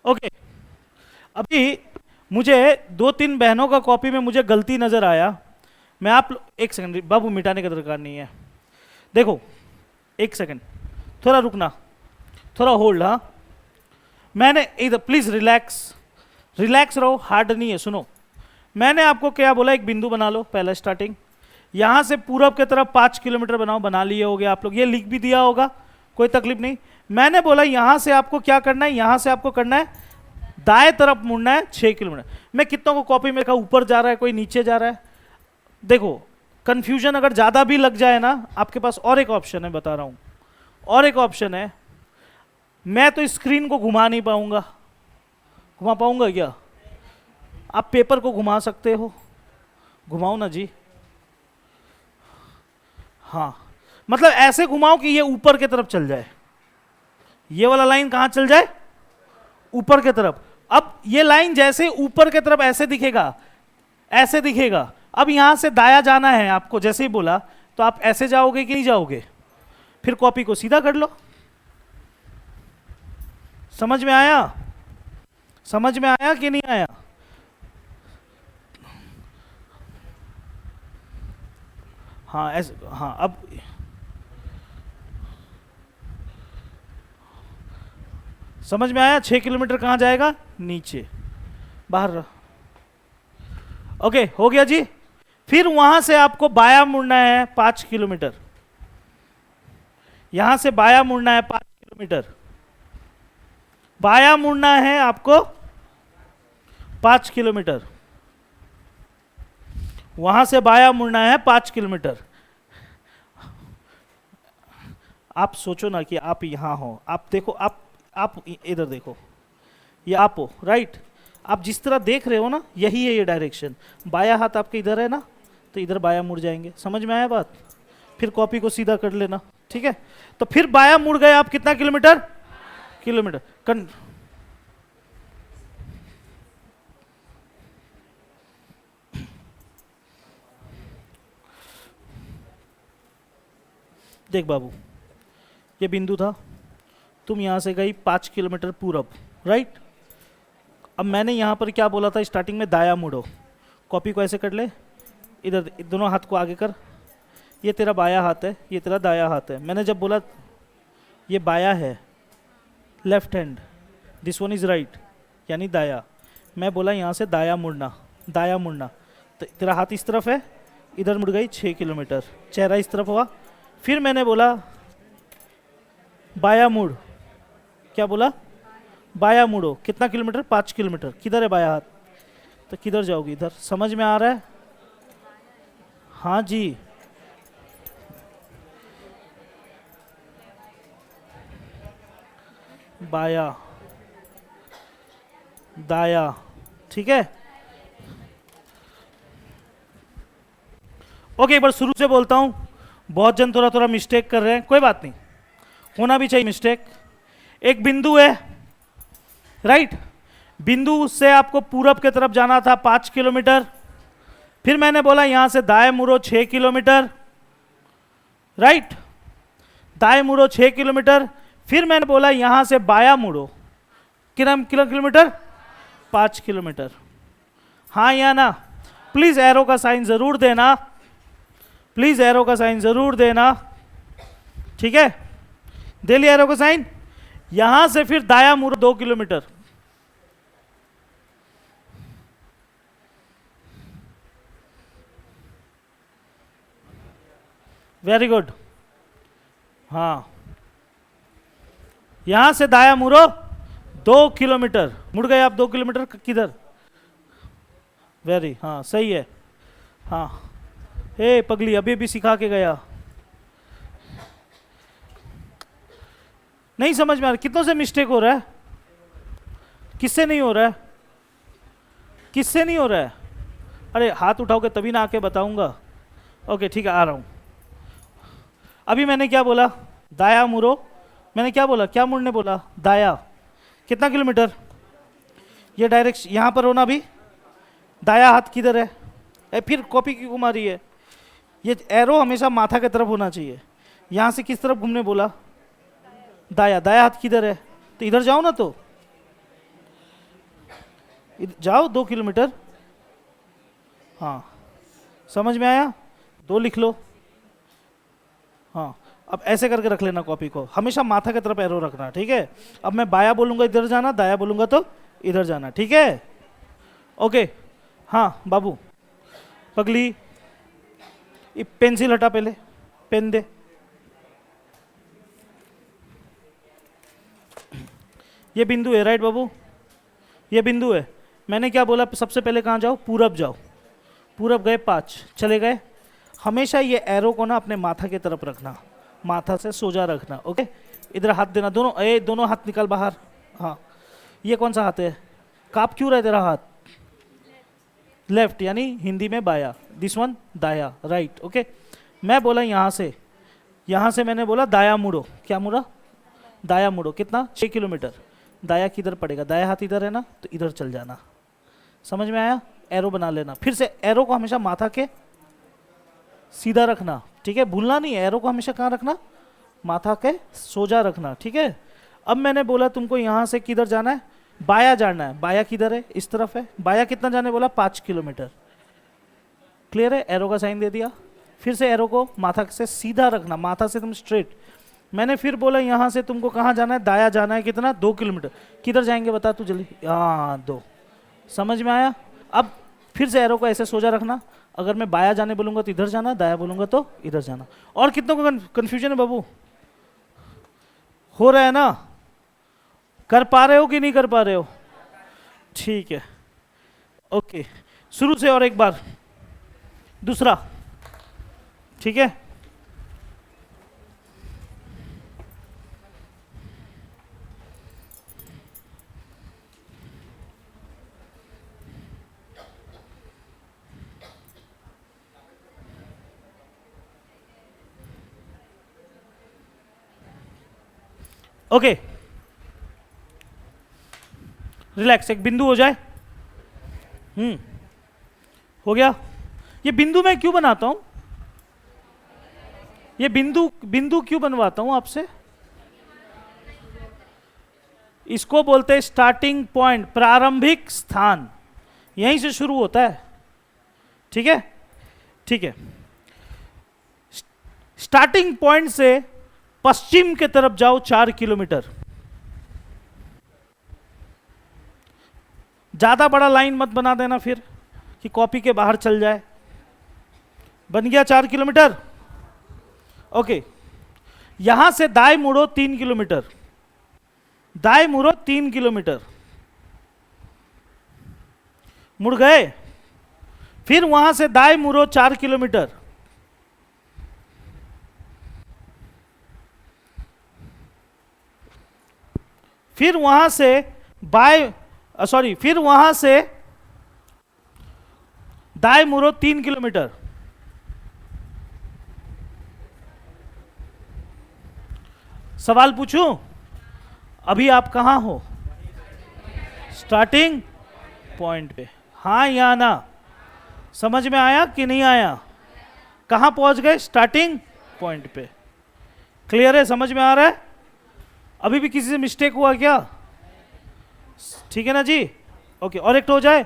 ओके, अभी मुझे 2-3 बहनों का कॉपी में मुझे गलती नजर आया। मैं आप एक सेकंड बाबू, मिटाने का दरकार नहीं है। देखो, एक सेकंड, थोड़ा रुकना, थोड़ा होल्ड। हाँ, मैंने इधर प्लीज रिलैक्स, रिलैक्स रहो, हार्ड नहीं है। सुनो, मैंने आपको क्या बोला, एक बिंदु बना लो पहला स्टार्टिंग, यहां से पूरब के तरफ 5 किलोमीटर बनाओ। बना लिए होगे आप लोग, ये लिख भी दिया होगा, कोई तकलीफ नहीं। मैंने बोला यहां से आपको क्या करना है, यहां से आपको करना है दाएं तरफ मुड़ना है 6 किलोमीटर। मैं कितनों को कॉपी में लिखा, ऊपर जा रहा है, कोई नीचे जा रहा है। देखो, कंफ्यूजन अगर ज्यादा भी लग जाए ना, आपके पास और एक ऑप्शन है, बता रहा हूं, और एक ऑप्शन है। मैं तो स्क्रीन को घुमा नहीं पाऊंगा, घुमा पाऊंगा क्या? आप पेपर को घुमा सकते हो, घुमाओ ना जी। हाँ, मतलब ऐसे घुमाओ कि ये ऊपर की तरफ चल जाए। ये वाला लाइन कहां चल जाए? ऊपर की तरफ। अब ये लाइन जैसे ऊपर की तरफ ऐसे दिखेगा, ऐसे दिखेगा। अब यहां से दाया जाना है आपको, जैसे ही बोला तो आप ऐसे जाओगे कि नहीं जाओगे? फिर कॉपी को सीधा कर लो। समझ में आया? समझ में आया कि नहीं आया? हाँ ऐसे, हाँ अब समझ में आया? 6 किलोमीटर कहां जाएगा? नीचे, बाहर। ओके, हो गया जी। फिर वहां से आपको बाया मुड़ना है 5 किलोमीटर। यहां से बाया मुड़ना है 5 किलोमीटर। बाया मुड़ना है आपको 5 किलोमीटर। वहां से बाया मुड़ना है 5 किलोमीटर। आप सोचो ना कि आप यहां हो, आप देखो, आप इधर देखो, ये आप हो, राइट? आप जिस तरह देख रहे हो ना, यही है ये डायरेक्शन। बाया हाथ आपके इधर है ना, तो इधर बाया मुड़ जाएंगे। समझ में आया बात? फिर कॉपी को सीधा कर लेना, ठीक है? तो फिर बाया मुड़ गए आप कितना किलोमीटर? किलोमीटर। देख बाबू, ये बिंदु था, तुम यहां से गई 5 किलोमीटर पूरब, राइट? अब मैंने यहां पर क्या बोला था स्टार्टिंग में? दाया मुड़ो। कॉपी को ऐसे कर ले, इधर दोनों हाथ को आगे कर। ये तेरा बाया हाथ है, ये तेरा दाया हाथ है। मैंने जब बोला ये बाया है, left hand, this one is right, यानी दाया। मैं बोला यहाँ से दाया मुड़ना, दाया मुड़ना, तो तेरा हाथ इस तरफ है, इधर मुड़ गई 6 किलोमीटर, चेहरा इस तरफ हुआ। फिर मैंने बोला बाया मुड़, क्या बोला? बाया मुड़ो। कितना किलोमीटर? 5 किलोमीटर। किधर है बाया हाथ? तो किधर जाओगी? इधर। समझ में आ रहा है? हाँ जी। बाया, दाया, ठीक है? ओके, एक बार शुरू से बोलता हूं। बहुत जन थोड़ा थोड़ा मिस्टेक कर रहे हैं, कोई बात नहीं, होना भी चाहिए मिस्टेक। एक बिंदु है, राइट? बिंदु से आपको पूरब की तरफ जाना था 5 किलोमीटर। फिर मैंने बोला यहां से दाएं मुड़ो 6 किलोमीटर, राइट? दाएं मुड़ो 6 किलोमीटर। फिर मैंने बोला यहां से बाया मुड़ो, किलोमीटर? 5 किलोमीटर। हाँ या ना? प्लीज एरो का साइन जरूर देना, प्लीज एरो का साइन जरूर देना, ठीक है? दे लिया एरो का साइन? यहां से फिर दाया मुड़ो 2 किलोमीटर। Very good. हाँ, यहां से दाया मुड़ो 2 किलोमीटर। मुड़ गए आप 2 किलोमीटर। किधर? वेरी, हाँ सही है। हाँ, हे पगली, अभी भी सिखा के गया। नहीं समझ में आ रहा, कितनों से मिस्टेक हो रहा है? किससे नहीं हो रहा है? किससे नहीं हो रहा है? अरे हाथ उठाओगे तभी ना आके बताऊंगा। ओके ठीक है, आ रहा हूं। अभी मैंने क्या बोला? दाया मुड़ो। मैंने क्या बोला? क्या मुड़ने बोला? दाया। कितना किलोमीटर? ये डायरेक्शन यहां पर होना भी। दाया हाथ किधर है? फिर कॉपी क्यों घुमा रही है? ये एरो हमेशा माथा की तरफ होना चाहिए। यहां से किस तरफ घूमने बोला? दाया। दाया हाथ किधर है? तो इधर जाओ ना, तो जाओ 2 किलोमीटर। हाँ समझ में आया? 2 लिख लो। हाँ अब ऐसे करके रख लेना कॉपी को, हमेशा माथा की तरफ एरो रखना, ठीक है? अब मैं बाया बोलूंगा इधर जाना, दाया बोलूंगा तो इधर जाना, ठीक है? ओके। हाँ बाबू पगली, ये पेंसिल हटा, पहले पेन दे। ये बिंदु है, राइट बाबू? ये बिंदु है। मैंने क्या बोला? सबसे पहले कहाँ जाओ? पूरब जाओ। पूरब गए, 5 चले गए। हमेशा ये एरो को ना अपने माथा की तरफ रखना, माथा से सोजा रखना, ओके? इधर हाथ देना, दोनों हाथ निकाल बाहर। हाँ ये कौन सा हाथ है? काप क्यों रहा है तेरा हाथ? लेफ्ट, यानी हिंदी में बाया। दिस वन दाया, राइट, ओके? मैं बोला यहाँ से मैंने बोला दाया मुड़ो। क्या मुड़ा? दाया मुड़ो। कितना? 6 किलोमीटर। दाया किधर पड़ेगा? दाया हाथ इधर है ना, तो इधर चल जाना। समझ में आया? एरो बना लेना। फिर से एरो को हमेशा माथा के सीधा रखना, ठीक है? भूलना नहीं, एरो को हमेशा कहाँ रखना? माथा के सोजा रखना, ठीक है? अब मैंने बोला तुमको यहाँ से किधर जाना है? बाया जाना है। बाया किधर है? इस तरफ है। बाया कितना जाने बोला? 5 किलोमीटर। क्लियर है? एरो का साइन दे दिया। फिर से एरो को माथा से सीधा रखना, माथा से तुम स्ट्रेट। मैंने फिर बोला यहाँ से तुमको कहाँ जाना है? दाया जाना है। कितना? 2 किलोमीटर। किधर जाएंगे बता तू जल्दी। हाँ 2। समझ में आया? अब फिर से एरो को ऐसे सोजा रखना। अगर मैं बाया जाने बोलूंगा तो इधर जाना, दाया बोलूंगा तो इधर जाना। और कितनों को कंफ्यूजन है बाबू? हो रहा है ना? कर पा रहे हो कि नहीं कर पा रहे हो? ठीक है, ओके। शुरू से और एक बार, दूसरा, ठीक है? ओके रिलैक्स, एक बिंदु हो जाए। हो गया। ये बिंदु मैं क्यों बनाता हूं? ये बिंदु क्यों बनवाता हूं आपसे? इसको बोलते हैं स्टार्टिंग पॉइंट, प्रारंभिक स्थान। यहीं से शुरू होता है, ठीक है? ठीक है। स्टार्टिंग पॉइंट से पश्चिम के तरफ जाओ 4 किलोमीटर। ज्यादा बड़ा लाइन मत बना देना फिर कि कॉपी के बाहर चल जाए। बन गया 4 किलोमीटर। ओके, यहां से दाएं मुड़ो 3 किलोमीटर। दाएं मुड़ो 3 किलोमीटर। मुड़ गए। फिर वहां से दाएं मुड़ो 4 किलोमीटर। फिर वहां से फिर वहां से दाएं मुड़ो 3 किलोमीटर। सवाल पूछूं? अभी आप कहां हो? स्टार्टिंग पॉइंट पे। हाँ या ना? समझ में आया कि नहीं आया? कहां पहुंच गए? स्टार्टिंग पॉइंट पे। क्लियर है? समझ में आ रहा है? अभी भी किसी से मिस्टेक हुआ क्या? ठीक है ना जी? ओके, और एक तो हो जाए।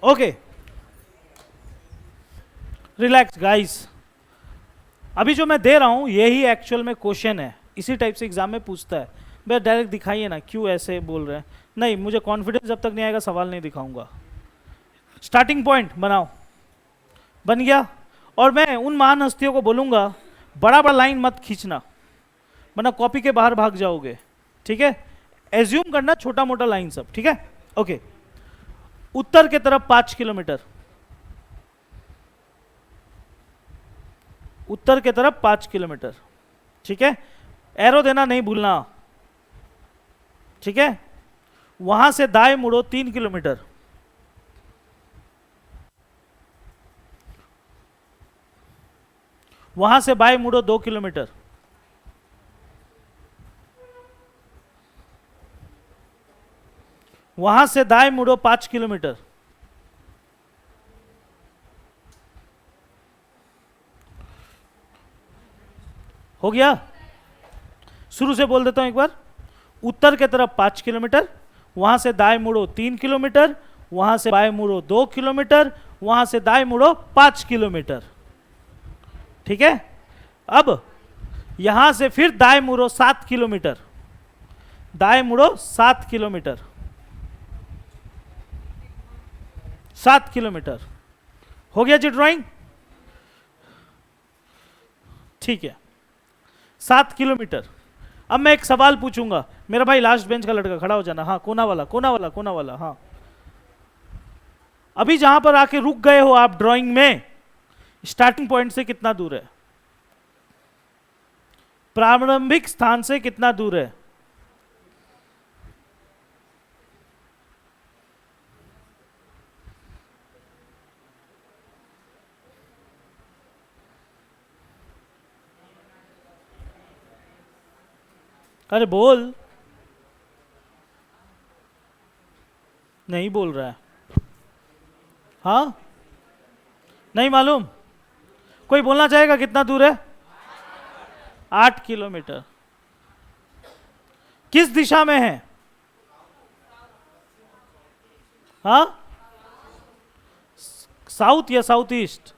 Okay, relax guys. अभी जो मैं दे रहा हूं यही एक्चुअल में क्वेश्चन है, इसी टाइप से एग्जाम में पूछता है। भैया डायरेक्ट दिखाइए ना, क्यों ऐसे बोल रहे हैं? नहीं, मुझे कॉन्फिडेंस जब तक नहीं आएगा सवाल नहीं दिखाऊंगा। स्टार्टिंग पॉइंट बनाओ, बन गया। और मैं उन महान हस्तियों को बोलूंगा बड़ा बड़ा लाइन मत खींचना, वरना कॉपी के बाहर भाग जाओगे, ठीक है? एज्यूम करना छोटा मोटा लाइन सब, ठीक है? ओके। उत्तर के तरफ 5 किलोमीटर, उत्तर के तरफ 5 किलोमीटर, ठीक है? एरो देना नहीं भूलना, ठीक है? वहां से दाएं मुड़ो 3 किलोमीटर, वहां से बाएं मुड़ो 2 किलोमीटर, वहां से दाएं मुड़ो 5 किलोमीटर, हो गया? शुरू से बोल देता हूं एक बार। उत्तर के तरफ 5 किलोमीटर, वहां से दाएं मुड़ो 3 किलोमीटर, वहां से बाएं मुड़ो 2 किलोमीटर, वहां से दाएं मुड़ो 5 किलोमीटर, ठीक है? अब यहां से फिर दाएं मुड़ो 7 किलोमीटर, दाएं मुड़ो 7 किलोमीटर, 7 किलोमीटर। हो गया जी ड्राइंग? ठीक है, 7 किलोमीटर। अब मैं एक सवाल पूछूंगा, मेरा भाई लास्ट बेंच का लड़का खड़ा हो जाना, हाँ, कोना वाला, कोना वाला, कोना वाला, हाँ। अभी जहां पर आके रुक गए हो आप ड्राइंग में, स्टार्टिंग पॉइंट से कितना दूर है? प्रारंभिक स्थान से कितना दूर है? अरे बोल, नहीं बोल रहा है, हाँ? नहीं मालूम? कोई बोलना चाहेगा कितना दूर है? 8 किलोमीटर। किस दिशा में है? हाँ, साउथ या साउथ ईस्ट?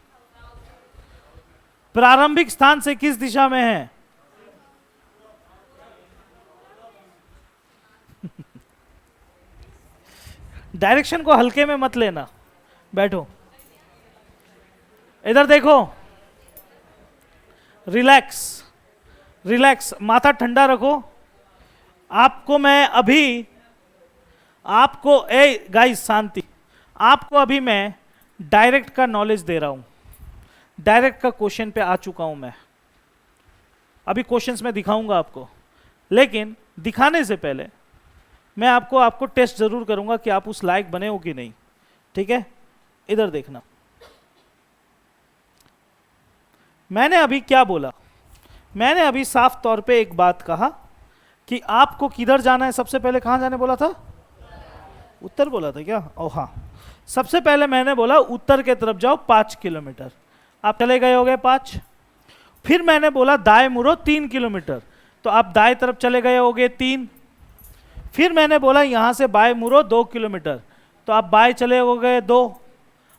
प्रारंभिक स्थान से किस दिशा में है? डायरेक्शन को हल्के में मत लेना, बैठो, इधर देखो, रिलैक्स, रिलैक्स, माथा ठंडा रखो। आपको मैं अभी, आपको, ए गाइस शांति, आपको अभी मैं डायरेक्ट का नॉलेज दे रहा हूं, डायरेक्ट का क्वेश्चन पे आ चुका हूं मैं। अभी क्वेश्चंस में दिखाऊंगा आपको, लेकिन दिखाने से पहले मैं आपको टेस्ट जरूर करूंगा कि आप उस लायक बने हो कि नहीं, ठीक है? इधर देखना, मैंने अभी क्या बोला? मैंने अभी साफ तौर पे एक बात कहा कि आपको किधर जाना है। सबसे पहले कहां जाने बोला था? उत्तर बोला था क्या? ओ हाँ, सबसे पहले मैंने बोला उत्तर के तरफ जाओ 5 किलोमीटर, आप चले गए होगे 5। फिर मैंने बोला दाएं मुड़ो 3 किलोमीटर, तो आप दाएं तरफ चले गए होगे 3। फिर मैंने बोला यहां से बाएं मुड़ो 2 किलोमीटर, तो आप बाएं चले होगे 2,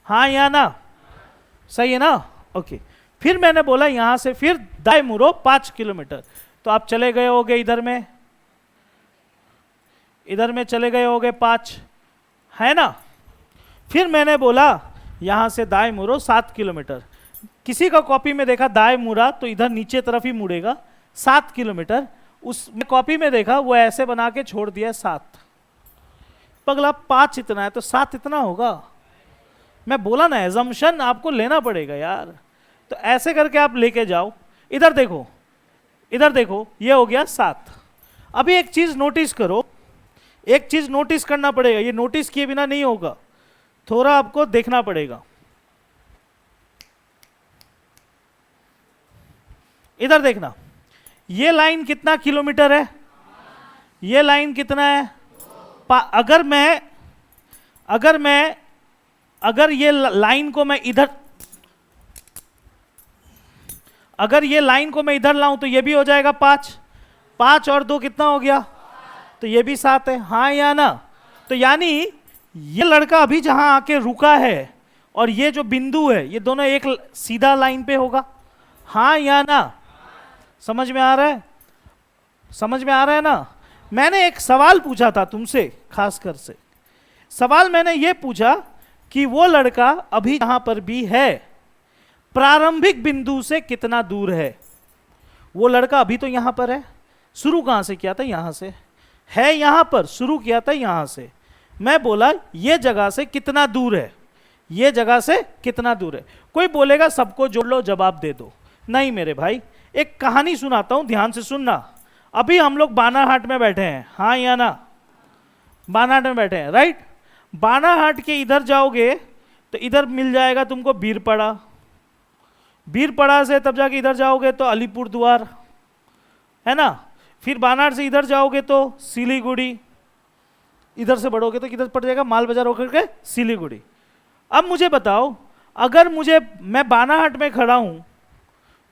हाँ या ना? सही है ना? ओके। फिर मैंने बोला यहां से फिर दाएं मुड़ो 5 किलोमीटर, तो आप चले गए होगे इधर में, इधर में चले गए होगे 5, है ना? फिर मैंने बोला यहां से दाएं मुड़ो 7 किलोमीटर। किसी का कॉपी में देखा दाएं मुड़ा तो इधर नीचे तरफ ही मुड़ेगा 7 किलोमीटर, उस कॉपी में देखा वो ऐसे बना के छोड़ दिया 7। पगला 5 इतना है तो 7 इतना होगा। मैं बोला ना, एजम्पशन आपको लेना पड़ेगा यार। तो ऐसे करके आप लेके जाओ। इधर देखो, इधर देखो, ये हो गया 7। अभी एक चीज नोटिस करो, एक चीज नोटिस करना पड़ेगा, ये नोटिस किए बिना नहीं होगा, थोड़ा आपको देखना पड़ेगा। इधर देखना, ये लाइन कितना किलोमीटर है? ये लाइन कितना है? अगर ये लाइन को मैं इधर, अगर ये लाइन को मैं इधर लाऊं तो ये भी हो जाएगा 5। 5 और 2 कितना हो गया? तो ये भी 7 है, हाँ या ना? तो यानी ये लड़का अभी जहां आके रुका है और ये जो बिंदु है, ये दोनों एक सीधा लाइन पे होगा, हाँ या ना? समझ में आ रहा है? समझ में आ रहा है ना? मैंने एक सवाल पूछा था तुमसे, खासकर से सवाल मैंने ये पूछा कि वो लड़का अभी यहां पर भी है, प्रारंभिक बिंदु से कितना दूर है? वो लड़का अभी तो यहां पर है, शुरू कहां से किया था? यहां से है, यहां पर शुरू किया था यहां से। मैं बोला ये जगह से कितना दूर है, ये जगह से कितना दूर है? कोई बोलेगा सबको जोड़ लो, जवाब दे दो। नहीं मेरे भाई, एक कहानी सुनाता हूं, ध्यान से सुनना। अभी हम लोग बानाहाट में बैठे हैं, हाँ या ना? बानाहाट में बैठे हैं, राइट? बानाहाट के इधर जाओगे तो इधर मिल जाएगा तुमको बीरपड़ा, बीरपड़ा से तब जाके इधर जाओगे तो अलीपुर द्वार, है ना? फिर बानाहाट से इधर जाओगे तो सिलीगुड़ी, इधर से बढ़ोगे तो किधर पड़ जाएगा? माल बाजार होकर के सिलीगुड़ी। अब मुझे बताओ, अगर मैं बानाहाट में खड़ा हूं,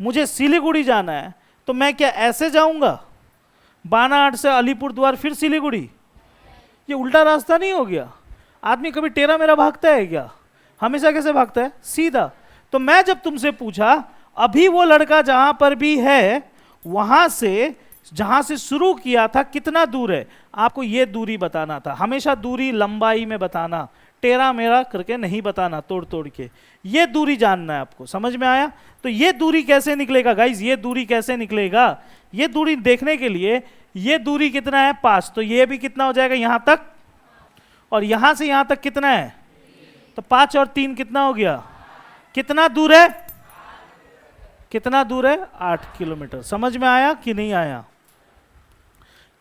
मुझे सिलीगुड़ी जाना है, तो मैं क्या ऐसे जाऊंगा? बानाहाट से अलीपुर द्वार फिर सिलीगुड़ी? ये उल्टा रास्ता नहीं हो गया? आदमी कभी टेढ़ा मेरा भागता है क्या? हमेशा कैसे भागता है? सीधा। तो मैं जब तुमसे पूछा अभी वो लड़का जहां पर भी है, वहां से जहां से शुरू किया था कितना दूर है, आपको ये दूरी बताना था। हमेशा दूरी लंबाई में बताना, टेढ़ा मेरा करके नहीं बताना, तोड़ तोड़ के। ये दूरी जानना है आपको, समझ में आया? तो ये दूरी कैसे निकलेगा गाइज? ये दूरी कैसे निकलेगा? ये दूरी देखने के लिए, ये दूरी कितना है? 5। तो ये भी कितना हो जाएगा यहां तक, और यहां से यहां तक कितना है? तो 5 और 3 कितना हो गया? कितना दूर है? कितना दूर है? 8 किलोमीटर। समझ में आया कि नहीं आया?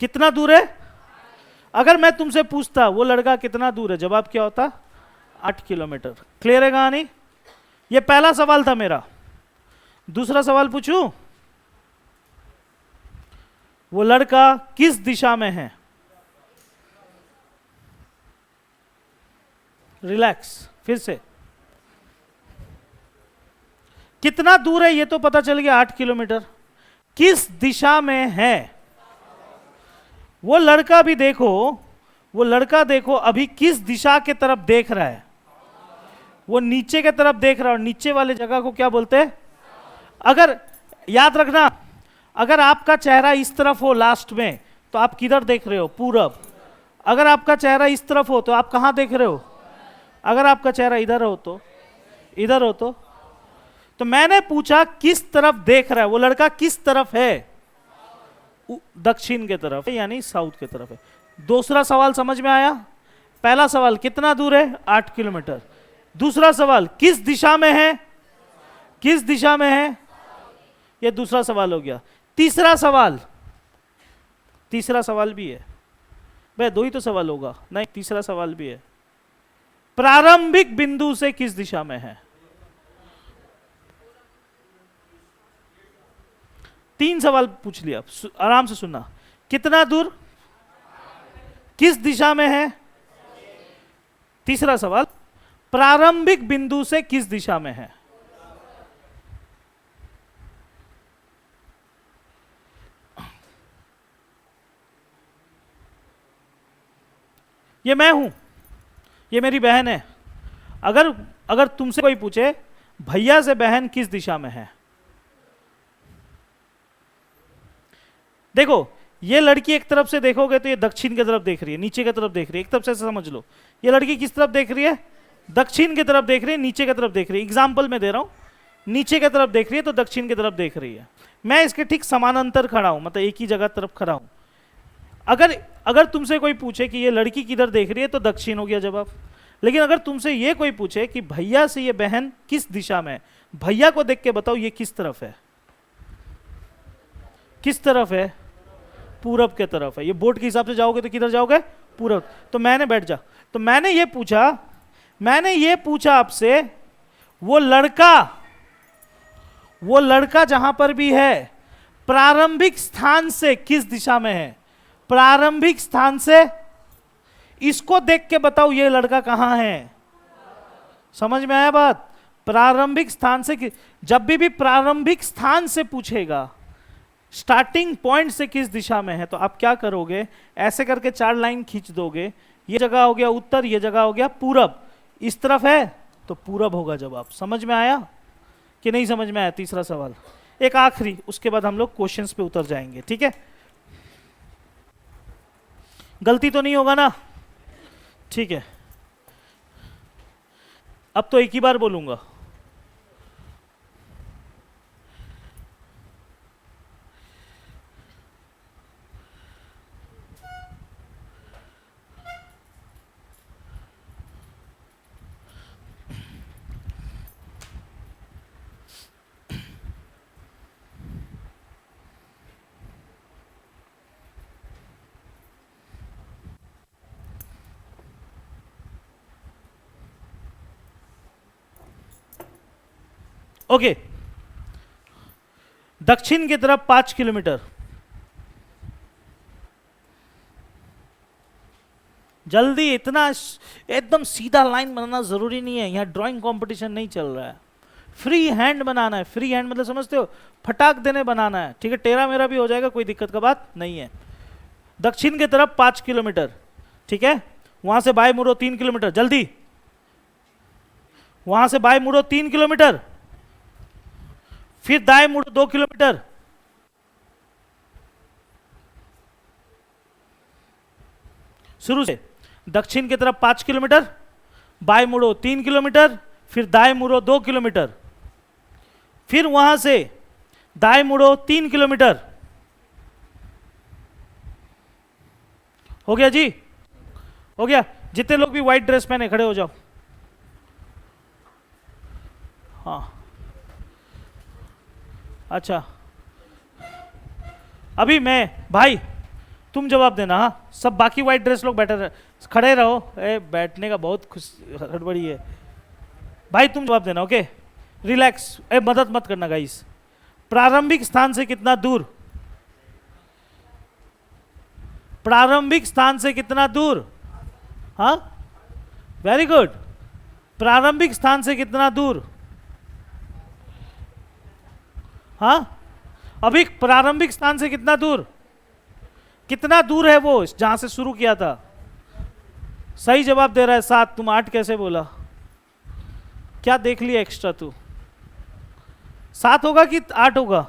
कितना दूर है? अगर मैं तुमसे पूछता वो लड़का कितना दूर है, जवाब क्या होता? 8 किलोमीटर। क्लियर है कहानी? ये पहला सवाल था मेरा। दूसरा सवाल पूछूं? वो लड़का किस दिशा में है? रिलैक्स, फिर से। कितना दूर है ये तो पता चल गया, 8 किलोमीटर। किस दिशा में है? वो लड़का भी देखो, वो लड़का देखो अभी किस दिशा के तरफ देख रहा है? वो नीचे के तरफ देख रहा है, और नीचे वाले जगह को क्या बोलते हैं? अगर याद रखना, अगर आपका चेहरा इस तरफ हो लास्ट में, तो आप किधर देख रहे हो? पूरब। अगर आपका चेहरा इस तरफ हो तो आप कहां देख रहे हो? अगर आपका चेहरा इधर हो तो इधर हो तो मैंने पूछा किस तरफ देख रहा है वो लड़का? किस तरफ है? दक्षिण के तरफ है, यानी साउथ के तरफ है। दूसरा सवाल समझ में आया? पहला सवाल कितना दूर है? 8 किलोमीटर। दूसरा सवाल किस दिशा में है? किस दिशा में है? यह दूसरा सवाल हो गया। तीसरा सवाल, तीसरा सवाल भी है भाई, 2 ही तो सवाल होगा। नहीं, तीसरा सवाल भी है, प्रारंभिक बिंदु से किस दिशा में है? 3 सवाल पूछ लिया, आराम से सुनना। कितना दूर? किस दिशा में है? तीसरा सवाल, प्रारंभिक बिंदु से किस दिशा में है? ये मैं हूं, ये मेरी बहन है। अगर तुमसे कोई पूछे भैया से बहन किस दिशा में है, देखो ये लड़की एक तरफ से देखोगे तो ये दक्षिण की तरफ देख रही है, नीचे की तरफ देख रही है। एक तरफ से समझ लो, ये लड़की किस तरफ देख रही है? दक्षिण की तरफ देख रही है, नीचे की तरफ देख रही है। एग्जाम्पल में दे रहा हूं, नीचे की तरफ देख रही है तो दक्षिण की तरफ देख रही है। मैं इसके ठीक समानांतर खड़ा हूं, मतलब एक ही जगह तरफ खड़ा हूं। अगर तुमसे कोई पूछे कि ये लड़की किधर देख रही है तो दक्षिण हो गया जवाब। लेकिन अगर तुमसे ये कोई पूछे कि भैया से ये बहन किस दिशा में है, भैया को देख के बताओ ये किस तरफ है? किस तरफ है? पूरब के तरफ है। ये बोर्ड के हिसाब से जाओगे तो किधर जाओगे? पूरब। तो मैंने बैठ जा, तो मैंने ये पूछा आपसे, वो लड़का जहां पर भी है प्रारंभिक स्थान से किस दिशा में है? प्रारंभिक स्थान से, इसको देख के बताओ ये लड़का कहां है? समझ में आया बात? प्रारंभिक स्थान से, जब भी प्रारंभिक स्थान से पूछेगा, स्टार्टिंग पॉइंट से किस दिशा में है, तो आप क्या करोगे? ऐसे करके 4 लाइन खींच दोगे। ये जगह हो गया उत्तर, ये जगह हो गया पूरब। इस तरफ है तो पूरब होगा जवाब। समझ में आया कि नहीं समझ में आया? तीसरा सवाल एक आखिरी, उसके बाद हम लोग क्वेश्चंस पे उतर जाएंगे, ठीक है? गलती तो नहीं होगा ना? ठीक है, अब तो एक ही बार बोलूंगा। ओके, दक्षिण की तरफ 5 किलोमीटर। जल्दी, इतना एकदम सीधा लाइन बनाना जरूरी नहीं है, यहाँ ड्राइंग कंपटीशन नहीं चल रहा है। फ्री हैंड बनाना है। फ्री हैंड मतलब समझते हो, फटाक देने बनाना है, ठीक है? टेढ़ा मेरा भी हो जाएगा, कोई दिक्कत का बात नहीं है। दक्षिण की तरफ 5 किलोमीटर, ठीक है? वहां से बाएं मुड़ो 3 किलोमीटर, जल्दी। वहां से बाएं मुड़ो 3 किलोमीटर, फिर दाएं मुड़ो 2 किलोमीटर, शुरू से। दक्षिण की तरफ 5 किलोमीटर, बाएं मुड़ो 3 किलोमीटर, फिर दाएं मुड़ो 2 किलोमीटर, फिर वहां से दाएं मुड़ो 3 किलोमीटर। हो गया जी? हो गया? जितने लोग भी व्हाइट ड्रेस पहने खड़े हो जाओ। हाँ, अच्छा, अभी मैं, भाई तुम जवाब देना। हाँ, सब बाकी व्हाइट ड्रेस लोग बैठे रहे, खड़े रहो। बैठने का बहुत खुश हड़बड़ी है। भाई तुम जवाब देना, ओके? रिलैक्स, मदद मत करना गाइस। प्रारंभिक स्थान से कितना दूर? प्रारंभिक स्थान से कितना दूर? हाँ, वेरी गुड। प्रारंभिक स्थान से कितना दूर? हाँ, अभी प्रारंभिक स्थान से कितना दूर? कितना दूर है वो जहां से शुरू किया था? सही जवाब दे रहा है 7। तुम 8 कैसे बोला? क्या देख लिया एक्स्ट्रा तू? 7 होगा कि 8 होगा?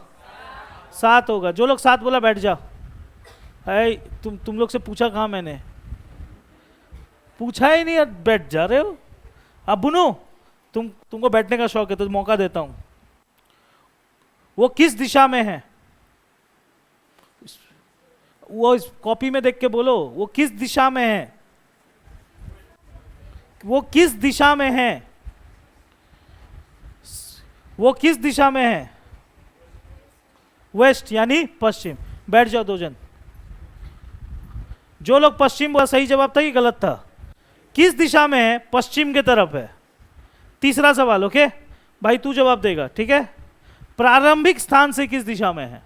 7 होगा। जो लोग 7 बोला बैठ जाओ। तुम लोग से पूछा कहाँ मैंने? पूछा ही नहीं, बैठ जा रहे हो। अब बुनो, तुमको बैठने का शौक है तो मौका देता हूं। वो किस दिशा में है? वो इस कॉपी में देख के बोलो, वो किस दिशा में है? वो किस दिशा में है? वो किस दिशा में है? वेस्ट यानी पश्चिम। बैठ जाओ 2 जन। जो लोग पश्चिम बोला सही जवाब था कि गलत था? किस दिशा में है? पश्चिम की तरफ है। तीसरा सवाल, ओके भाई तू जवाब देगा, ठीक है? प्रारंभिक स्थान से किस दिशा में है?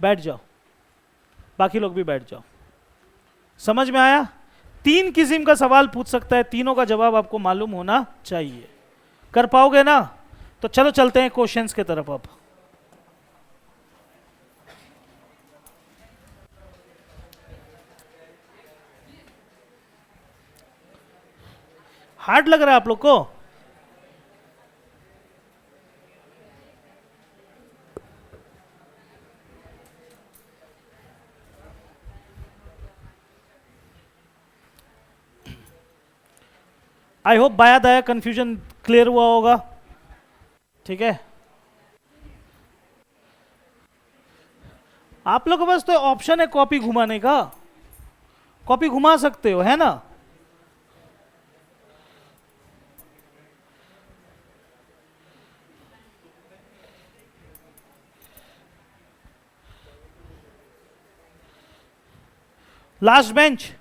बैठ जाओ, बाकी लोग भी बैठ जाओ। समझ में आया? 3 किस्म का सवाल पूछ सकता है, तीनों का जवाब आपको मालूम होना चाहिए। कर पाओगे ना? तो चलो चलते हैं क्वेश्चंस की तरफ। अब हार्ड लग रहा है आप लोग को? आई होप बाया दाया कंफ्यूजन क्लियर हुआ होगा, ठीक है? आप लोगों के पास तो ऑप्शन है कॉपी घुमाने का, कॉपी घुमा सकते हो, है ना? लास्ट बेंच,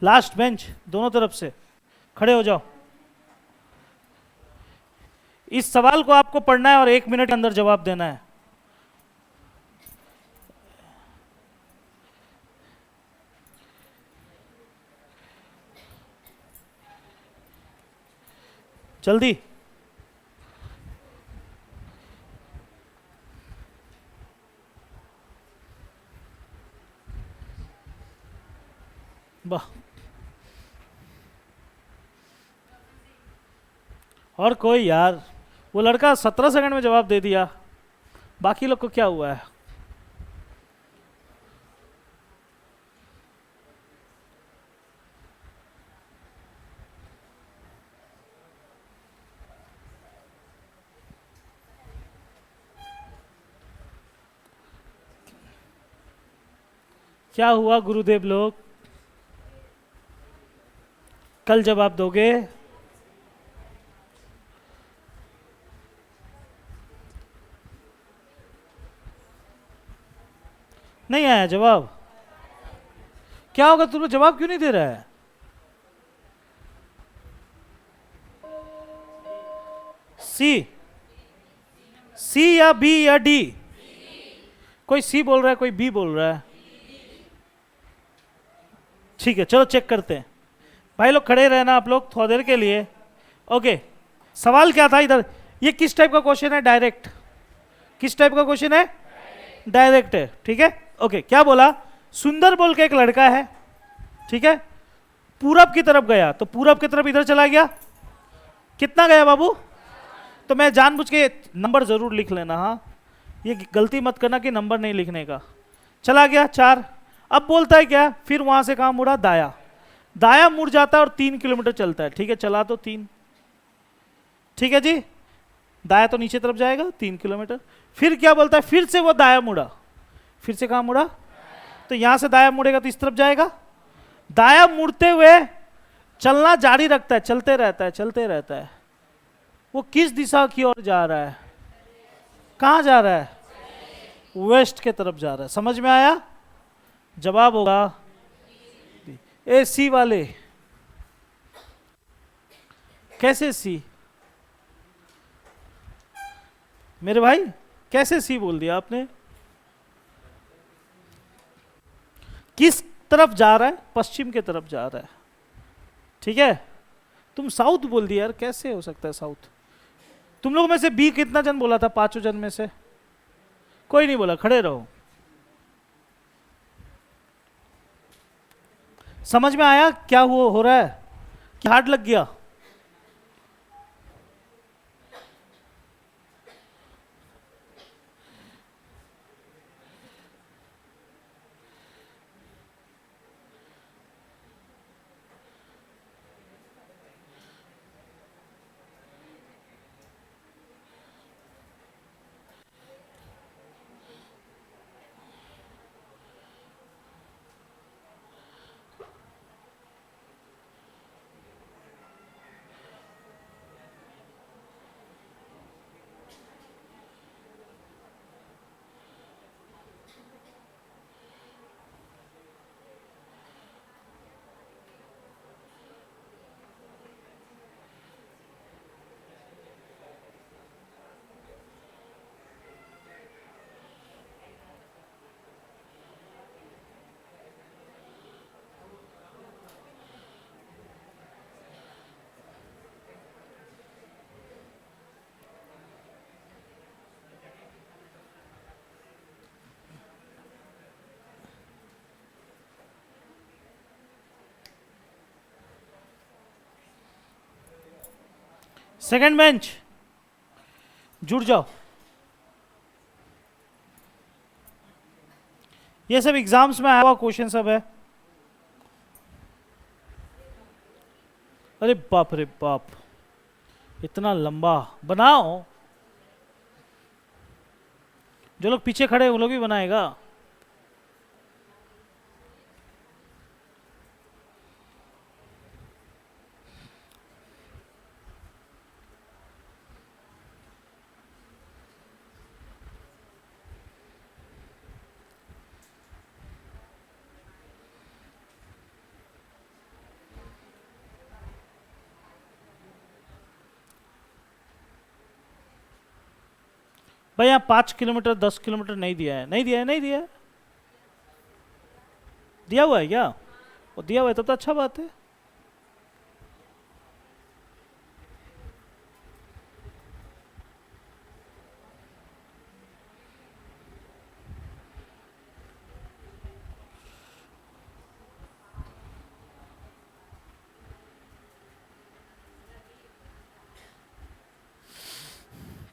लास्ट बेंच दोनों तरफ से खड़े हो जाओ। इस सवाल को आपको पढ़ना है और 1 मिनट के अंदर जवाब देना है। जल्दी। वाह, और कोई यार, वो लड़का 17 सेकंड में जवाब दे दिया, बाकी लोग को क्या हुआ है? क्या हुआ गुरुदेव लोग, कल जवाब दोगे? नहीं आया जवाब? क्या होगा, तू लोग जवाब क्यों नहीं दे रहा है? सी, सी या बी या डी? कोई सी बोल रहा है, कोई बी बोल रहा है। ठीक है, चलो चेक करते हैं। भाई लोग खड़े रहना आप लोग थोड़ी देर के लिए। ओके, सवाल क्या था इधर? ये किस टाइप का क्वेश्चन है? डायरेक्ट। किस टाइप का क्वेश्चन है? डायरेक्ट है, ठीक है। ओके, क्या बोला? सुंदर बोल के एक लड़का है, ठीक है, पूरब की तरफ गया, तो पूरब की तरफ इधर चला गया, कितना गया बाबू? तो मैं जानबूझ के नंबर जरूर लिख लेना, हाँ, ये गलती मत करना कि नंबर नहीं लिखने का। चला गया 4। अब बोलता है क्या, फिर वहां से कहां मुड़ा? दाया। दाया मुड़ जाता है और 3 किलोमीटर चलता है, ठीक है, चला तो 3, ठीक है जी। दाया तो नीचे तरफ जाएगा 3 किलोमीटर। फिर क्या बोलता है, फिर से वो दाया मुड़ा, फिर से कहां मुड़ा? तो यहां से दाया मुड़ेगा तो इस तरफ जाएगा। दाया मुड़ते हुए चलना जारी रखता है, चलते रहता है, चलते रहता है। वो किस दिशा की ओर जा रहा है? कहां जा रहा है? वेस्ट के तरफ जा रहा है। समझ में आया? जवाब होगा ए, सी वाले। कैसे सी मेरे भाई, कैसे सी बोल दिया आपने? किस तरफ जा रहा है? पश्चिम के तरफ जा रहा है, ठीक है। तुम साउथ बोल दिया यार, कैसे हो सकता है साउथ? तुम लोगों में से बी कितना जन बोला था? 5 जन में से कोई नहीं बोला, खड़े रहो। समझ में आया क्या हो रहा है? क्या हार्ड लग गया? सेकंड बेंच जुड़ जाओ। ये सब एग्जाम्स में आया हुआ क्वेश्चन सब है। अरे बाप रे बाप, इतना लंबा बनाओ। जो लोग पीछे खड़े हैं वो लोग भी बनाएगा। भाई यहाँ 5 किलोमीटर 10 किलोमीटर नहीं दिया है, नहीं दिया है, नहीं दिया है। दिया हुआ है क्या? वो दिया हुआ है तो अच्छा बात है।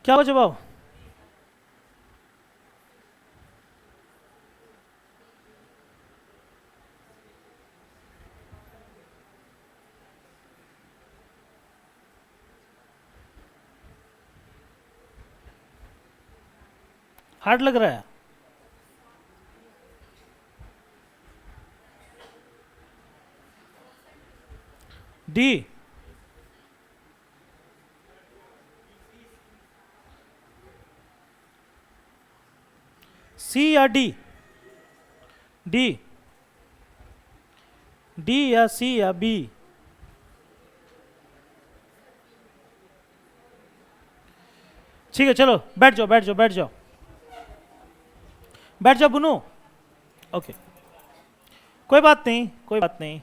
क्या हुआ जवाब? हार्ड लग रहा है? डी। सी या डी? डी। डी या सी या बी? ठीक है, चलो बैठ जाओ बैठ जाओ बैठ जाओ बैठ जाओ बुनू। ओके, कोई बात नहीं कोई बात नहीं।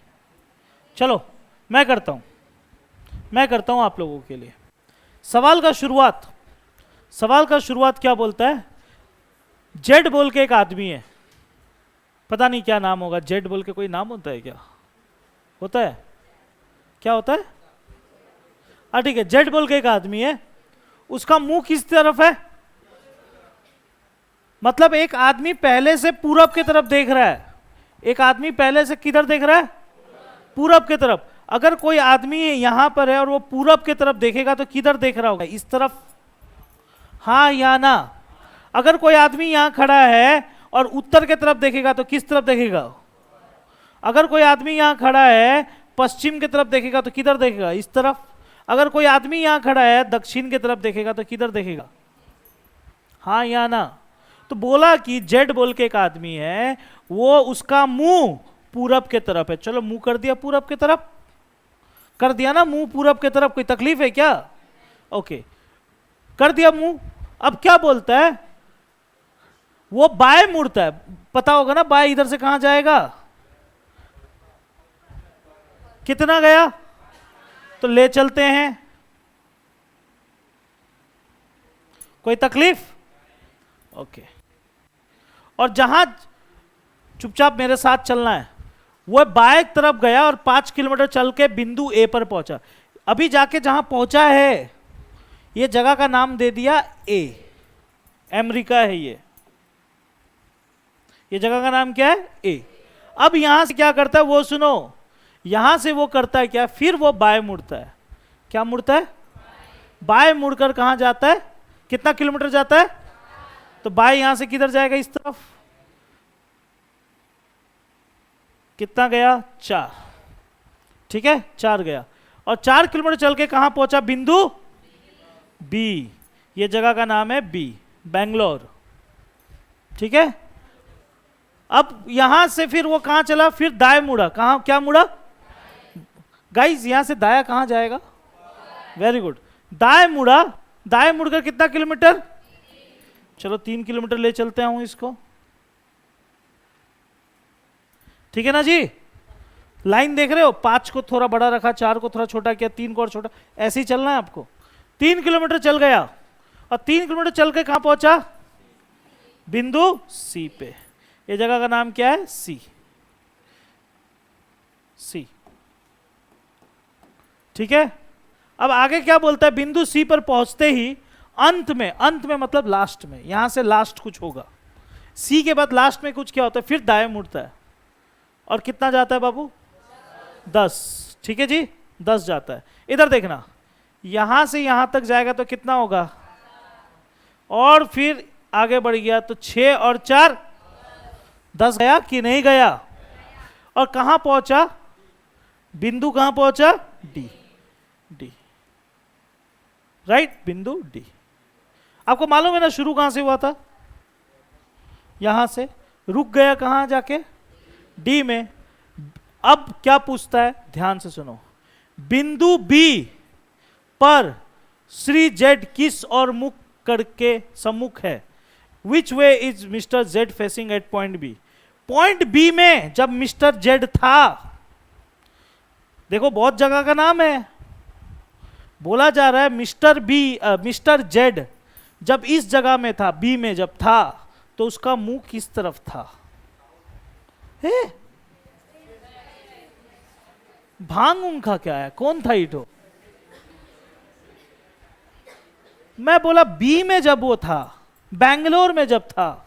चलो मैं करता हूं आप लोगों के लिए। सवाल का शुरुआत क्या बोलता है? जेड बोल के एक आदमी है, पता नहीं क्या नाम होगा। जेड बोल के कोई नाम होता है क्या? होता है? क्या होता है? ठीक है, जेड बोल के एक आदमी है, उसका मुंह किस तरफ है? मतलब एक आदमी पहले से पूरब की तरफ देख रहा है। एक आदमी पहले से किधर देख रहा है? पूरब की तरफ। अगर कोई आदमी यहां पर है और वो पूरब की तरफ देखेगा तो किधर देख रहा होगा? इस तरफ। हाँ या ना? अगर कोई आदमी यहां खड़ा है और उत्तर की तरफ देखेगा तो किस तरफ देखेगा? अगर कोई आदमी यहां खड़ा है पश्चिम की तरफ देखेगा तो किधर देखेगा? इस तरफ। अगर कोई आदमी यहां खड़ा है दक्षिण की तरफ देखेगा तो किधर देखेगा? हाँ या ना? तो बोला कि जेड बोल के एक आदमी है, वो उसका मुंह पूरब के तरफ है। चलो मुंह कर दिया पूरब के तरफ, कर दिया ना मुंह पूरब के तरफ। कोई तकलीफ है क्या? ओके, कर दिया मुंह। अब क्या बोलता है? वो बाएं मुड़ता है। पता होगा ना बाएं इधर से कहां जाएगा? कितना गया? तो ले चलते हैं। कोई तकलीफ? ओके। और जहां चुपचाप मेरे साथ चलना है, वो बाएं तरफ गया और 5 किलोमीटर चल के बिंदु ए पर पहुंचा। अभी जाके जहां पहुंचा है, ये जगह का नाम दे दिया ए। अमेरिका है ये जगह का नाम क्या है? ए। अब यहां से क्या करता है वो सुनो। यहां से वो करता है क्या? फिर वो बाएं मुड़ता है। क्या मुड़ता है? बाएं मुड़कर कहां जाता है? कितना किलोमीटर जाता है? तो बाएं यहां से किधर जाएगा? इस तरफ। कितना गया? 4। ठीक है, 4 गया। और 4 किलोमीटर चल के कहां पहुंचा? बिंदु बी। ये जगह का नाम है बी, बेंगलोर। ठीक है। अब यहां से फिर वो कहां चला? फिर दाएं मुड़ा। कहां? क्या मुड़ा गाइस? यहां से दाया कहां जाएगा? वेरी गुड, दाएं मुड़ा। दाएं मुड़कर कितना किलोमीटर? चलो 3 किलोमीटर ले चलते हूं इसको। ठीक है ना जी? लाइन देख रहे हो? 5 को थोड़ा बड़ा रखा, 4 को थोड़ा छोटा किया, 3 को और छोटा, ऐसे ही चलना है आपको। 3 किलोमीटर चल गया और 3 किलोमीटर चल के कहां पहुंचा? बिंदु सी पे। ये जगह का नाम क्या है? सी। सी। ठीक है। अब आगे क्या बोलता है? बिंदु सी पर पहुंचते ही अंत में मतलब लास्ट में, यहां से लास्ट कुछ होगा। सी के बाद लास्ट में कुछ क्या होता है? फिर दाएं मुड़ता है। और कितना जाता है बाबू? 10। ठीक है जी, 10 जाता है। इधर देखना, यहां से यहां तक जाएगा तो कितना होगा? और फिर आगे बढ़ गया तो 6 और 4 10 गया कि नहीं गया? और कहां पहुंचा? बिंदु कहां पहुंचा? डी। डी, राइट, बिंदु डी। आपको मालूम है ना शुरू कहां से हुआ था? यहां से रुक गया कहां जाके? डी में। अब क्या पूछता है? ध्यान से सुनो। बिंदु बी पर श्री जेड किस और मुख करके सम्मुख है? Which way is mister Z facing at point B? Point B में जब मिस्टर जेड था, देखो बहुत जगह का नाम है, बोला जा रहा है मिस्टर बी, मिस्टर जेड जब इस जगह में था, बी में जब था, तो उसका मुंह किस तरफ था? है? भांग उंग का क्या है? कौन था इटो? मैं बोला बी में जब वो था, बैंगलोर में जब था,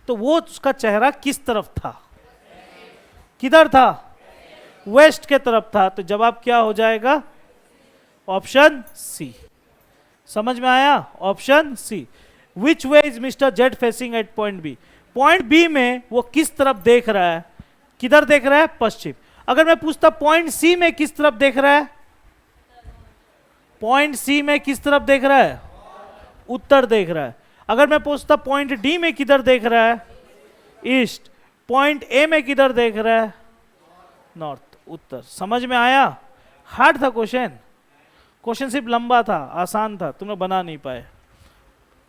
तो वो उसका चेहरा किस तरफ था? किधर था? वेस्ट के तरफ था। तो जवाब क्या हो जाएगा? Option C. समझ में आया? Option C. Which way is mister Z facing at point B? Point B में वो किस तरफ देख रहा है? किधर देख रहा है? पश्चिम। अगर मैं पूछता पॉइंट सी में किस तरफ देख रहा है? पॉइंट सी में किस तरफ देख रहा है? उत्तर देख रहा है। अगर मैं पूछता पॉइंट डी में किधर देख रहा है? ईस्ट। पॉइंट ए में किधर देख रहा है? नॉर्थ, उत्तर। समझ में आया? हार्ड था क्वेश्चन। क्वेश्चन सिर्फ लंबा था, आसान था, तुम लोग बना नहीं पाए।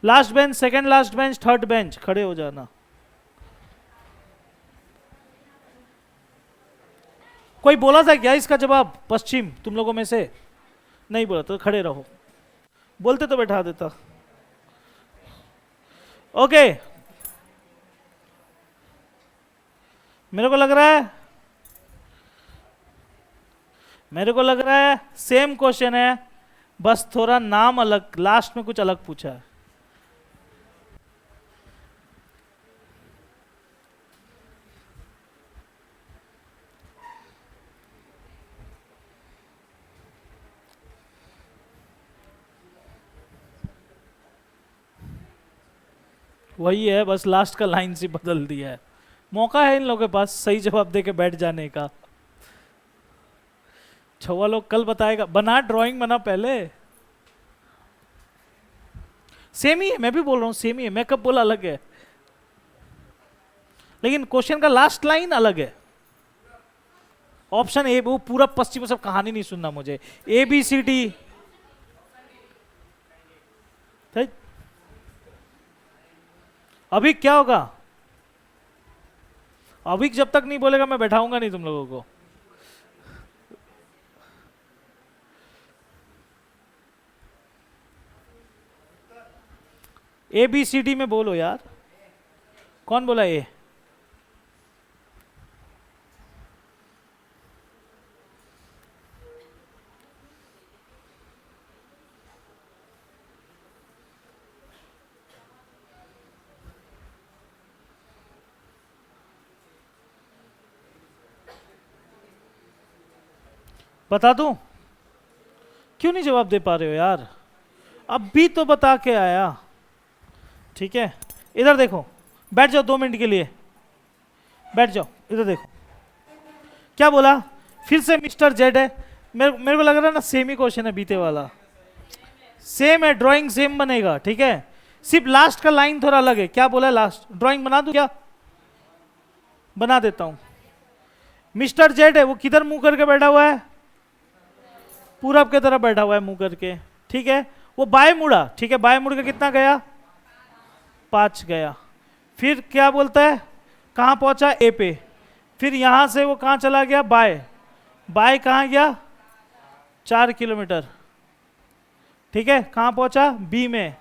Last bench, second last bench, third bench, खड़े हो जाना। कोई बोला था क्या इसका जवाब पश्चिम तुम लोगों में से? नहीं बोला तो खड़े रहो, बोलते तो बैठा देता। ओके, मेरे को लग रहा है सेम क्वेश्चन है, बस थोड़ा नाम अलग, लास्ट में कुछ अलग पूछा है। वही है, बस लास्ट का लाइन से बदल दिया है। मौका है इन लोगों के पास सही जवाब दे के बैठ जाने का। छवा लोग कल बताएगा, बना ड्राइंग बना पहले। सेम ही है, मैं भी बोल रहा हूं सेम ही है, मैं कब बोला अलग है, लेकिन क्वेश्चन का लास्ट लाइन अलग है। ऑप्शन ए, वो पूरा पश्चिम सब कहानी नहीं सुनना मुझे। ए बी सी डी, अभी क्या होगा? अभी जब तक नहीं बोलेगा मैं बैठाऊंगा नहीं तुम लोगों को। ए बी सी डी में बोलो यार, कौन बोला ए? बता दूं? क्यों नहीं जवाब दे पा रहे हो यार? अब भी तो बता के आया। ठीक है, इधर देखो, बैठ जाओ 2 मिनट के लिए, बैठ जाओ, इधर देखो क्या बोला। फिर से मिस्टर जेड है। मेरे को लग रहा है ना सेम ही क्वेश्चन है बीते वाला, सेम है, ड्राइंग सेम बनेगा। ठीक है, सिर्फ लास्ट का लाइन थोड़ा अलग है। क्या बोला लास्ट? ड्राइंग बना दूं क्या? बना देता हूं। मिस्टर जेड है, वो किधर मुंह करके बैठा हुआ है? पूरब के तरफ बैठा हुआ है मुंह करके। ठीक है, वो बाएं मुड़ा। ठीक है, बाएं मुड़ के कितना गया? 5 गया। फिर क्या बोलता है, कहां पहुंचा? ए पे। फिर यहां से वो कहां चला गया? बाएं। बाएं कहां गया? 4 किलोमीटर। ठीक है, कहां पहुंचा? बी में।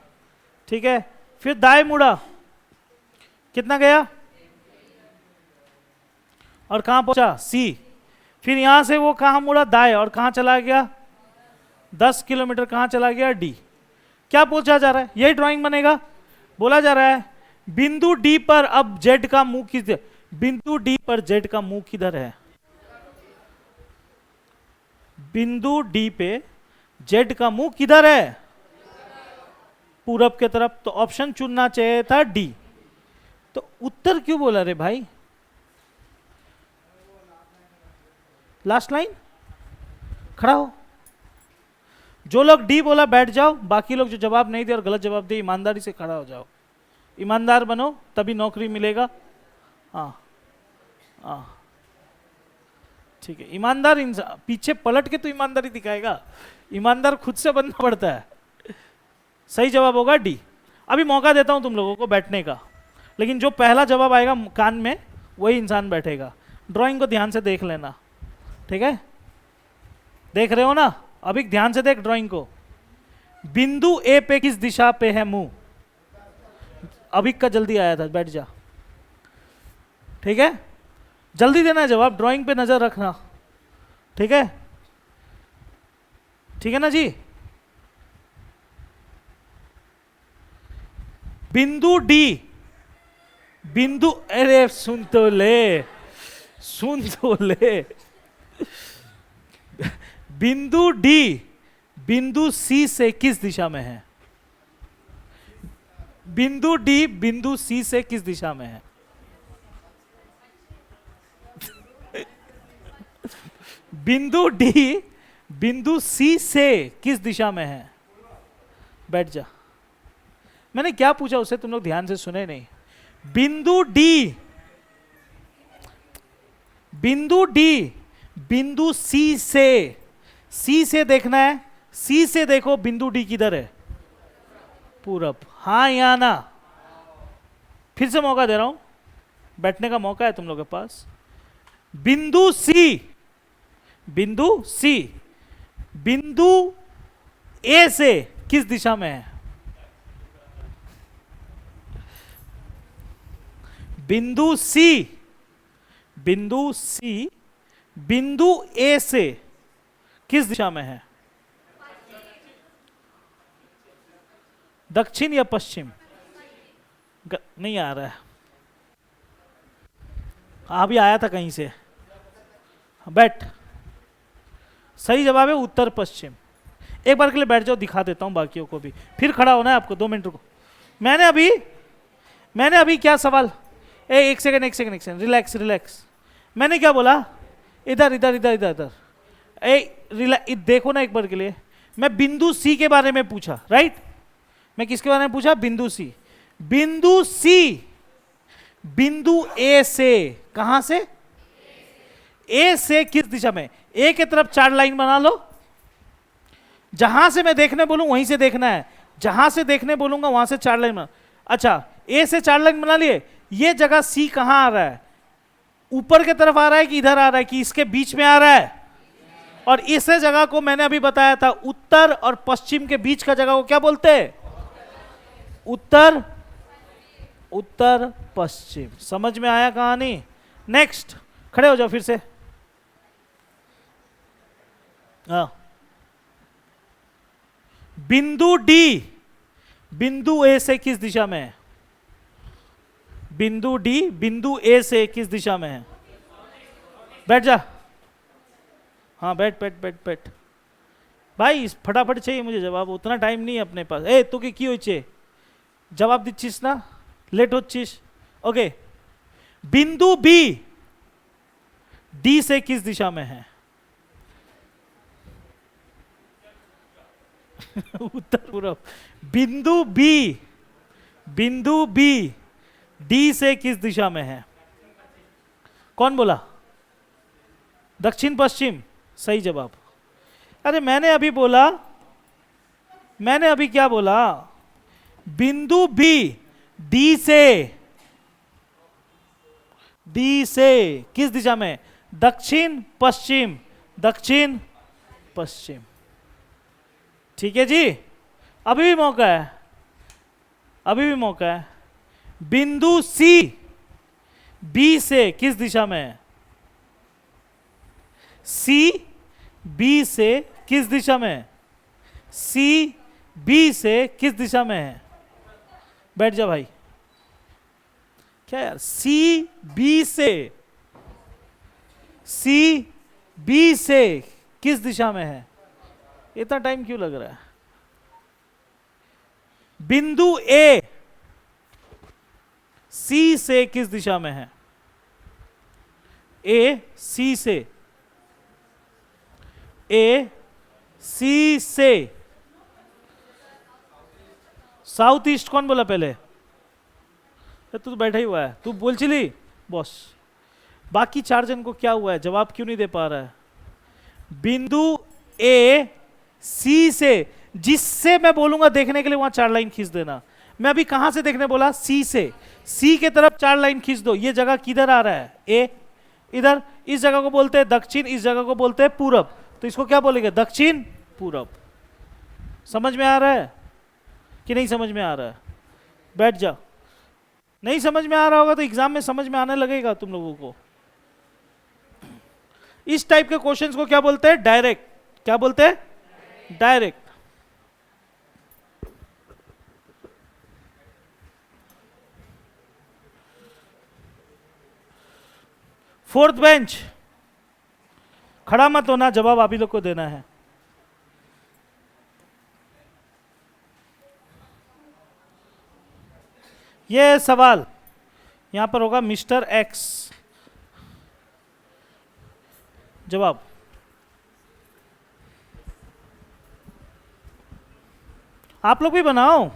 ठीक है, फिर दाएं मुड़ा, कितना गया? और कहां पहुंचा? सी। फिर यहां से वो कहां मुड़ा? दाएं, और कहां चला गया? 10 किलोमीटर। कहां चला गया? डी। क्या पूछा जा रहा है? यही ड्राइंग बनेगा। बोला जा रहा है बिंदु डी पर अब जेड का मुंह किधर? बिंदु डी पर जेड का मुंह किधर है? बिंदु डी पे जेड का मुंह किधर है? पूरब के तरफ। तो ऑप्शन चुनना चाहिए था डी। तो उत्तर क्यों बोला रे भाई? लास्ट लाइन, खड़ा हो। जो लोग डी बोला बैठ जाओ, बाकी लोग जो जवाब नहीं दे और गलत जवाब दे ईमानदारी से खड़ा हो जाओ। ईमानदार बनो तभी नौकरी मिलेगा। हाँ हाँ, ठीक है। ईमानदार इंसान पीछे पलट के तो ईमानदारी दिखाएगा, ईमानदार खुद से बनना पड़ता है। सही जवाब होगा डी। अभी मौका देता हूं तुम लोगों को बैठने का, लेकिन जो पहला जवाब आएगा कान में वही इंसान बैठेगा। ड्राइंग को ध्यान से देख लेना, ठीक है? देख रहे हो ना? अभी ध्यान से देख ड्राइंग को। बिंदु ए पे किस दिशा पे है मुंह? अभी का जल्दी आया था, बैठ जा। ठीक है, जल्दी देना है जवाब, ड्राइंग पे नजर रखना। ठीक है, ठीक है ना जी? बिंदु डी, बिंदु, अरे सुन तो ले, सुन तो ले। बिंदु डी बिंदु सी से किस दिशा में है? बिंदु डी बिंदु सी से किस दिशा में है? बिंदु डी बिंदु सी से किस दिशा में है? बैठ जा। मैंने क्या पूछा उसे, तुम लोग ध्यान से सुने नहीं। बिंदु डी बिंदु सी से देखना है। सी से देखो बिंदु डी किधर है? पूरब। हाँ या ना? फिर से मौका दे रहा हूं, बैठने का मौका है तुम लोगों के पास। बिंदु सी बिंदु ए से किस दिशा में है? बिंदु सी बिंदु ए से किस दिशा में है? दक्षिण या पश्चिम? नहीं आ रहा है। अभी आया था कहीं से। बैठ। सही जवाब है उत्तर पश्चिम। एक बार के लिए बैठ जाओ, दिखा देता हूं बाकियों को भी। फिर खड़ा होना है आपको, 2 मिनट रुको। मैंने अभी क्या सवाल, एक सेकंड, रिलैक्स। मैंने क्या बोला? इधर देखो ना एक बार के लिए। मैं बिंदु सी के बारे में पूछा, राइट? मैं किसके बारे में पूछा? बिंदु सी बिंदु ए से, कहां से? ए से किस दिशा में? ए के तरफ 4 लाइन बना लो। जहां से मैं देखने बोलूं वहीं से देखना है, जहां से देखने बोलूंगा वहां से 4 लाइन बना। अच्छा, ए से 4 लाइन बना लिए। ये जगह सी कहां आ रहा है? ऊपर के तरफ आ रहा है कि इधर आ रहा है कि इसके बीच में आ रहा है? और इस जगह को मैंने अभी बताया था, उत्तर और पश्चिम के बीच का जगह को क्या बोलते हैं? उत्तर पश्चिम। समझ में आया कहानी? नेक्स्ट, खड़े हो जाओ फिर से। बिंदु डी बिंदु ए से किस दिशा में है? बिंदु डी बिंदु ए से किस दिशा में है? बैठ जा। हाँ बैठ भाई, फटाफट चाहिए मुझे जवाब, उतना टाइम नहीं है अपने पास। तू की होइछे जवाब दिच्छिस ना, लेट होच्छिस। ओके, बिंदु बी डी से किस दिशा में है? उत्तर पूर्व। बिंदु बी डी से किस दिशा में है? कौन बोला? दक्षिण पश्चिम। सही जवाब। अरे मैंने अभी क्या बोला? बिंदु बी डी से किस दिशा में? दक्षिण पश्चिम। ठीक है जी, अभी भी मौका है। बिंदु सी बी से किस दिशा में है? सी बी से किस दिशा में है? बैठ जा भाई। क्या यार, सी बी से किस दिशा में है? इतना टाइम क्यों लग रहा है? बिंदु ए सी से किस दिशा में है? ए सी से साउथ ईस्ट। कौन बोला पहले? तू तो बैठा ही हुआ है, तू बोल चली बॉस। बाकी 4 जन को क्या हुआ है? जवाब क्यों नहीं दे पा रहा है? बिंदु ए सी से, जिससे मैं बोलूंगा देखने के लिए वहां 4 लाइन खींच देना। मैं अभी कहां से देखने बोला? सी से। सी के तरफ 4 लाइन खींच दो। ये जगह किधर आ रहा है? ए इधर। इस जगह को बोलते हैं दक्षिण, इस जगह को बोलते हैं पूरब। तो इसको क्या बोलेंगे? दक्षिण पूरब। समझ में आ रहा है कि नहीं समझ में आ रहा है? बैठ जाओ। नहीं समझ में आ रहा होगा तो एग्जाम में समझ में आने लगेगा तुम लोगों को। इस टाइप के क्वेश्चंस को क्या बोलते हैं? डायरेक्ट। क्या बोलते हैं? डायरेक्ट। फोर्थ बेंच, खड़ा मत होना, जवाब आप ही लोग को देना है। ये सवाल यहां पर होगा मिस्टर एक्स। जवाब आप लोग भी बनाओ।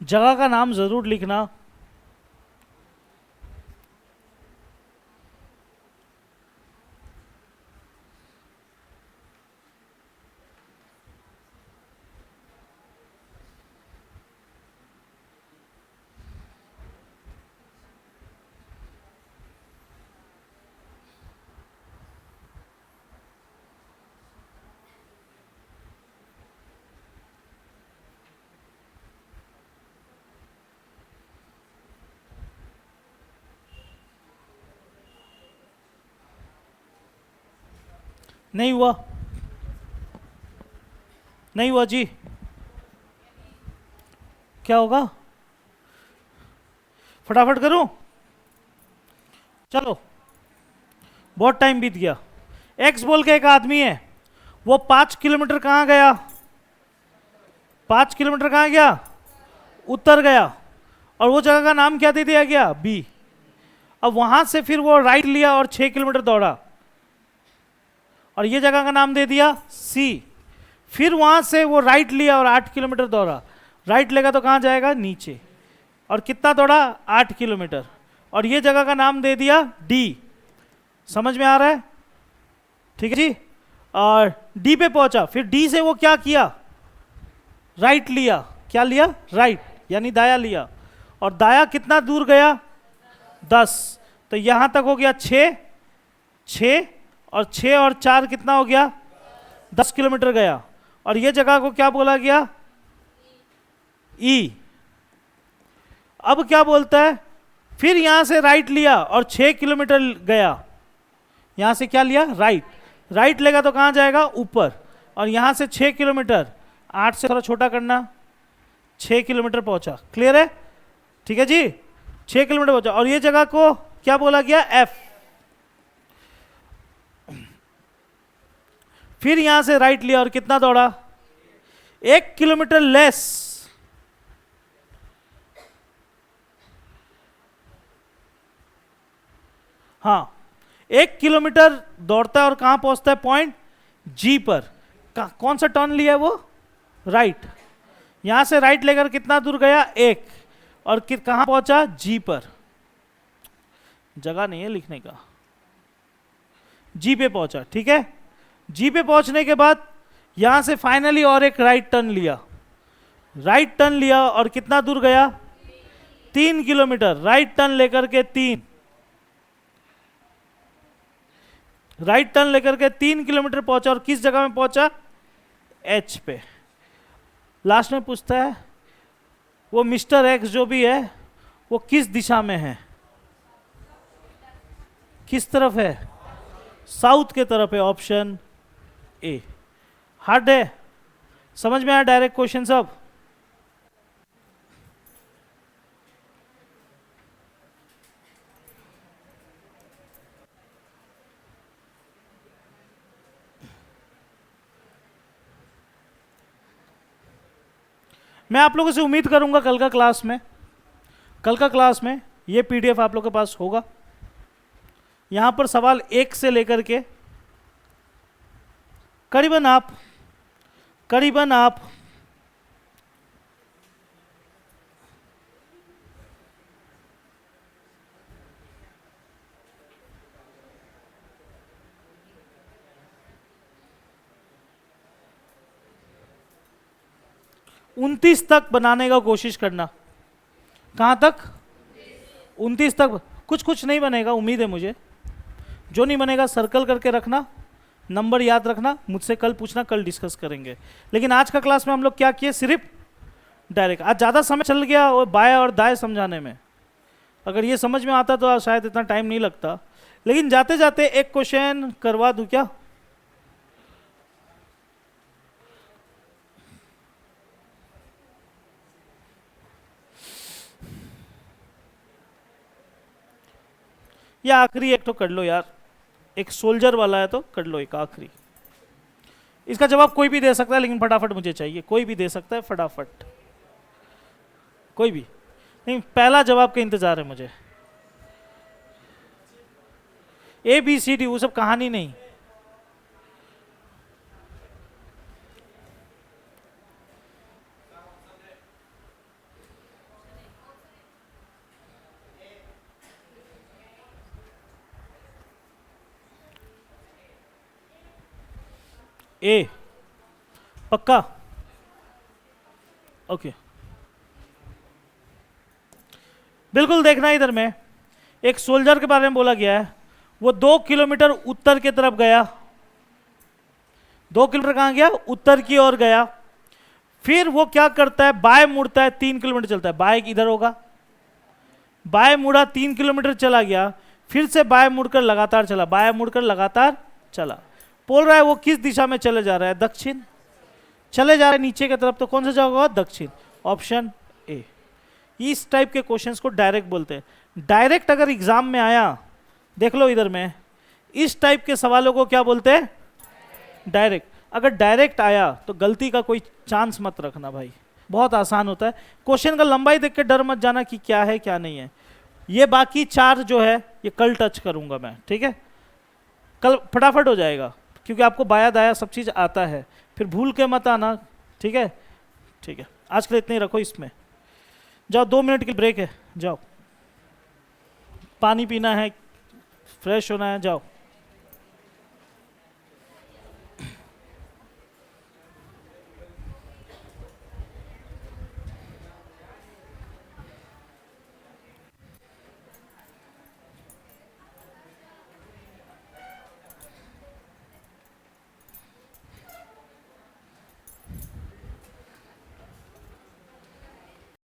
जगह का नाम जरूर लिखना। नहीं हुआ, नहीं हुआ जी। क्या होगा, फटाफट करूं? चलो, बहुत टाइम बीत गया। एक्स बोल के एक आदमी है, वो 5 किलोमीटर कहां गया? 5 किलोमीटर कहां गया? उत्तर गया। और वो जगह का नाम क्या दे दिया गया? बी। अब वहां से फिर वो राइट लिया और 6 किलोमीटर दौड़ा, और ये जगह का नाम दे दिया सी। फिर वहां से वो राइट लिया और 8 किलोमीटर दौड़ा। राइट लेगा तो कहां जाएगा? नीचे। और कितना दौड़ा? 8 किलोमीटर। और ये जगह का नाम दे दिया डी। समझ में आ रहा है? ठीक है जी। और डी पे पहुंचा, फिर डी से वो क्या किया? राइट लिया। क्या लिया? राइट, यानी दाया लिया। और दाया कितना दूर गया? 10। तो यहां तक हो गया 6, 6 और 6 और 4 कितना हो गया? 10 किलोमीटर गया। और ये जगह को क्या बोला गया? ई। अब क्या बोलता है? फिर यहां से राइट लिया और 6 किलोमीटर गया। यहां से क्या लिया? राइट। राइट लेगा तो कहां जाएगा? ऊपर। और यहां से 6 किलोमीटर, 8 से थोड़ा छोटा करना, 6 किलोमीटर पहुंचा। क्लियर है? ठीक है जी। 6 किलोमीटर पहुंचा। और ये जगह को क्या बोला गया? एफ। फिर यहां से राइट लिया और कितना दौड़ा? 1 किलोमीटर लेस। हाँ, 1 किलोमीटर दौड़ता है और कहां पहुंचता है? पॉइंट जी पर। कौन सा टर्न लिया है वो? राइट। यहां से राइट लेकर कितना दूर गया? 1। और कहां पहुंचा? जी पर। जगह नहीं है लिखने का। जी पे पहुंचा। ठीक है। जी पे पहुंचने के बाद यहां से फाइनली और एक राइट टर्न लिया। राइट टर्न लिया और कितना दूर गया? 3 किलोमीटर। राइट टर्न लेकर के 3, राइट टर्न लेकर के 3 किलोमीटर पहुंचा। और किस जगह में पहुंचा? एच पे। लास्ट में पूछता है वो मिस्टर एक्स जो भी है वो किस दिशा में है? किस तरफ है? साउथ के तरफ है। Option A. हार्ड है? समझ में आया डायरेक्ट क्वेश्चन सब? मैं आप लोगों से उम्मीद करूंगा कल का क्लास में, कल का क्लास में ये पीडीएफ आप लोगों के पास होगा। यहां पर सवाल 1 से लेकर के करीबन आप 29 तक बनाने का कोशिश करना। कहाँ तक? 29 तक। कुछ कुछ नहीं बनेगा, उम्मीद है मुझे। जो नहीं बनेगा सर्कल करके रखना, नंबर याद रखना, मुझसे कल पूछना, कल डिस्कस करेंगे। लेकिन आज का क्लास में हम लोग क्या किए, सिर्फ डायरेक्ट। आज ज़्यादा समय चल गया और बाएं और दाएं समझाने में। अगर ये समझ में आता तो शायद इतना टाइम नहीं लगता। लेकिन जाते जाते एक क्वेश्चन करवा दूं क्या? या आखिरी एक तो कर लो यार, एक सोल्जर वाला है तो कर लो एक आखिरी। इसका जवाब कोई भी दे सकता है, लेकिन फटाफट मुझे चाहिए। कोई भी दे सकता है फटाफट, कोई भी नहीं। पहला जवाब का इंतजार है मुझे। ABCD वो सब कहानी नहीं। ए पक्का? ओके, बिल्कुल देखना इधर में। एक सोल्जर के बारे में बोला गया है, वो 2 किलोमीटर उत्तर की तरफ गया। 2 किलोमीटर कहाँ गया? उत्तर की ओर गया। फिर वो क्या करता है, बाएं मुड़ता है, 3 किलोमीटर चलता है। बाएं इधर होगा, बाएं मुड़ा 3 किलोमीटर चला गया, फिर से बाएं मुड़कर लगातार चला, बाएं मुड़कर लगातार चला। बोल रहा है वो किस दिशा में चले जा रहा है? दक्षिण चले जा रहा है, नीचे की तरफ। तो कौन सा जगह होगा? दक्षिण, ऑप्शन ए। इस टाइप के क्वेश्चंस को डायरेक्ट बोलते हैं। डायरेक्ट अगर एग्जाम में आया, देख लो इधर में, इस टाइप के सवालों को क्या बोलते हैं? डायरेक्ट। अगर डायरेक्ट आया तो गलती का कोई चांस मत रखना भाई, बहुत आसान होता है। क्वेश्चन का लंबाई देख के डर मत जाना कि क्या है क्या नहीं है। ये बाकी 4 जो है ये कल टच करूंगा मैं, ठीक है? कल फटाफट हो जाएगा, क्योंकि आपको बाया दाया सब चीज़ आता है। फिर भूल के मत आना, ठीक है? ठीक है, आज के लिए इतने ही रखो। इसमें जाओ, 2 मिनट की ब्रेक है, जाओ पानी पीना है, फ्रेश होना है, जाओ।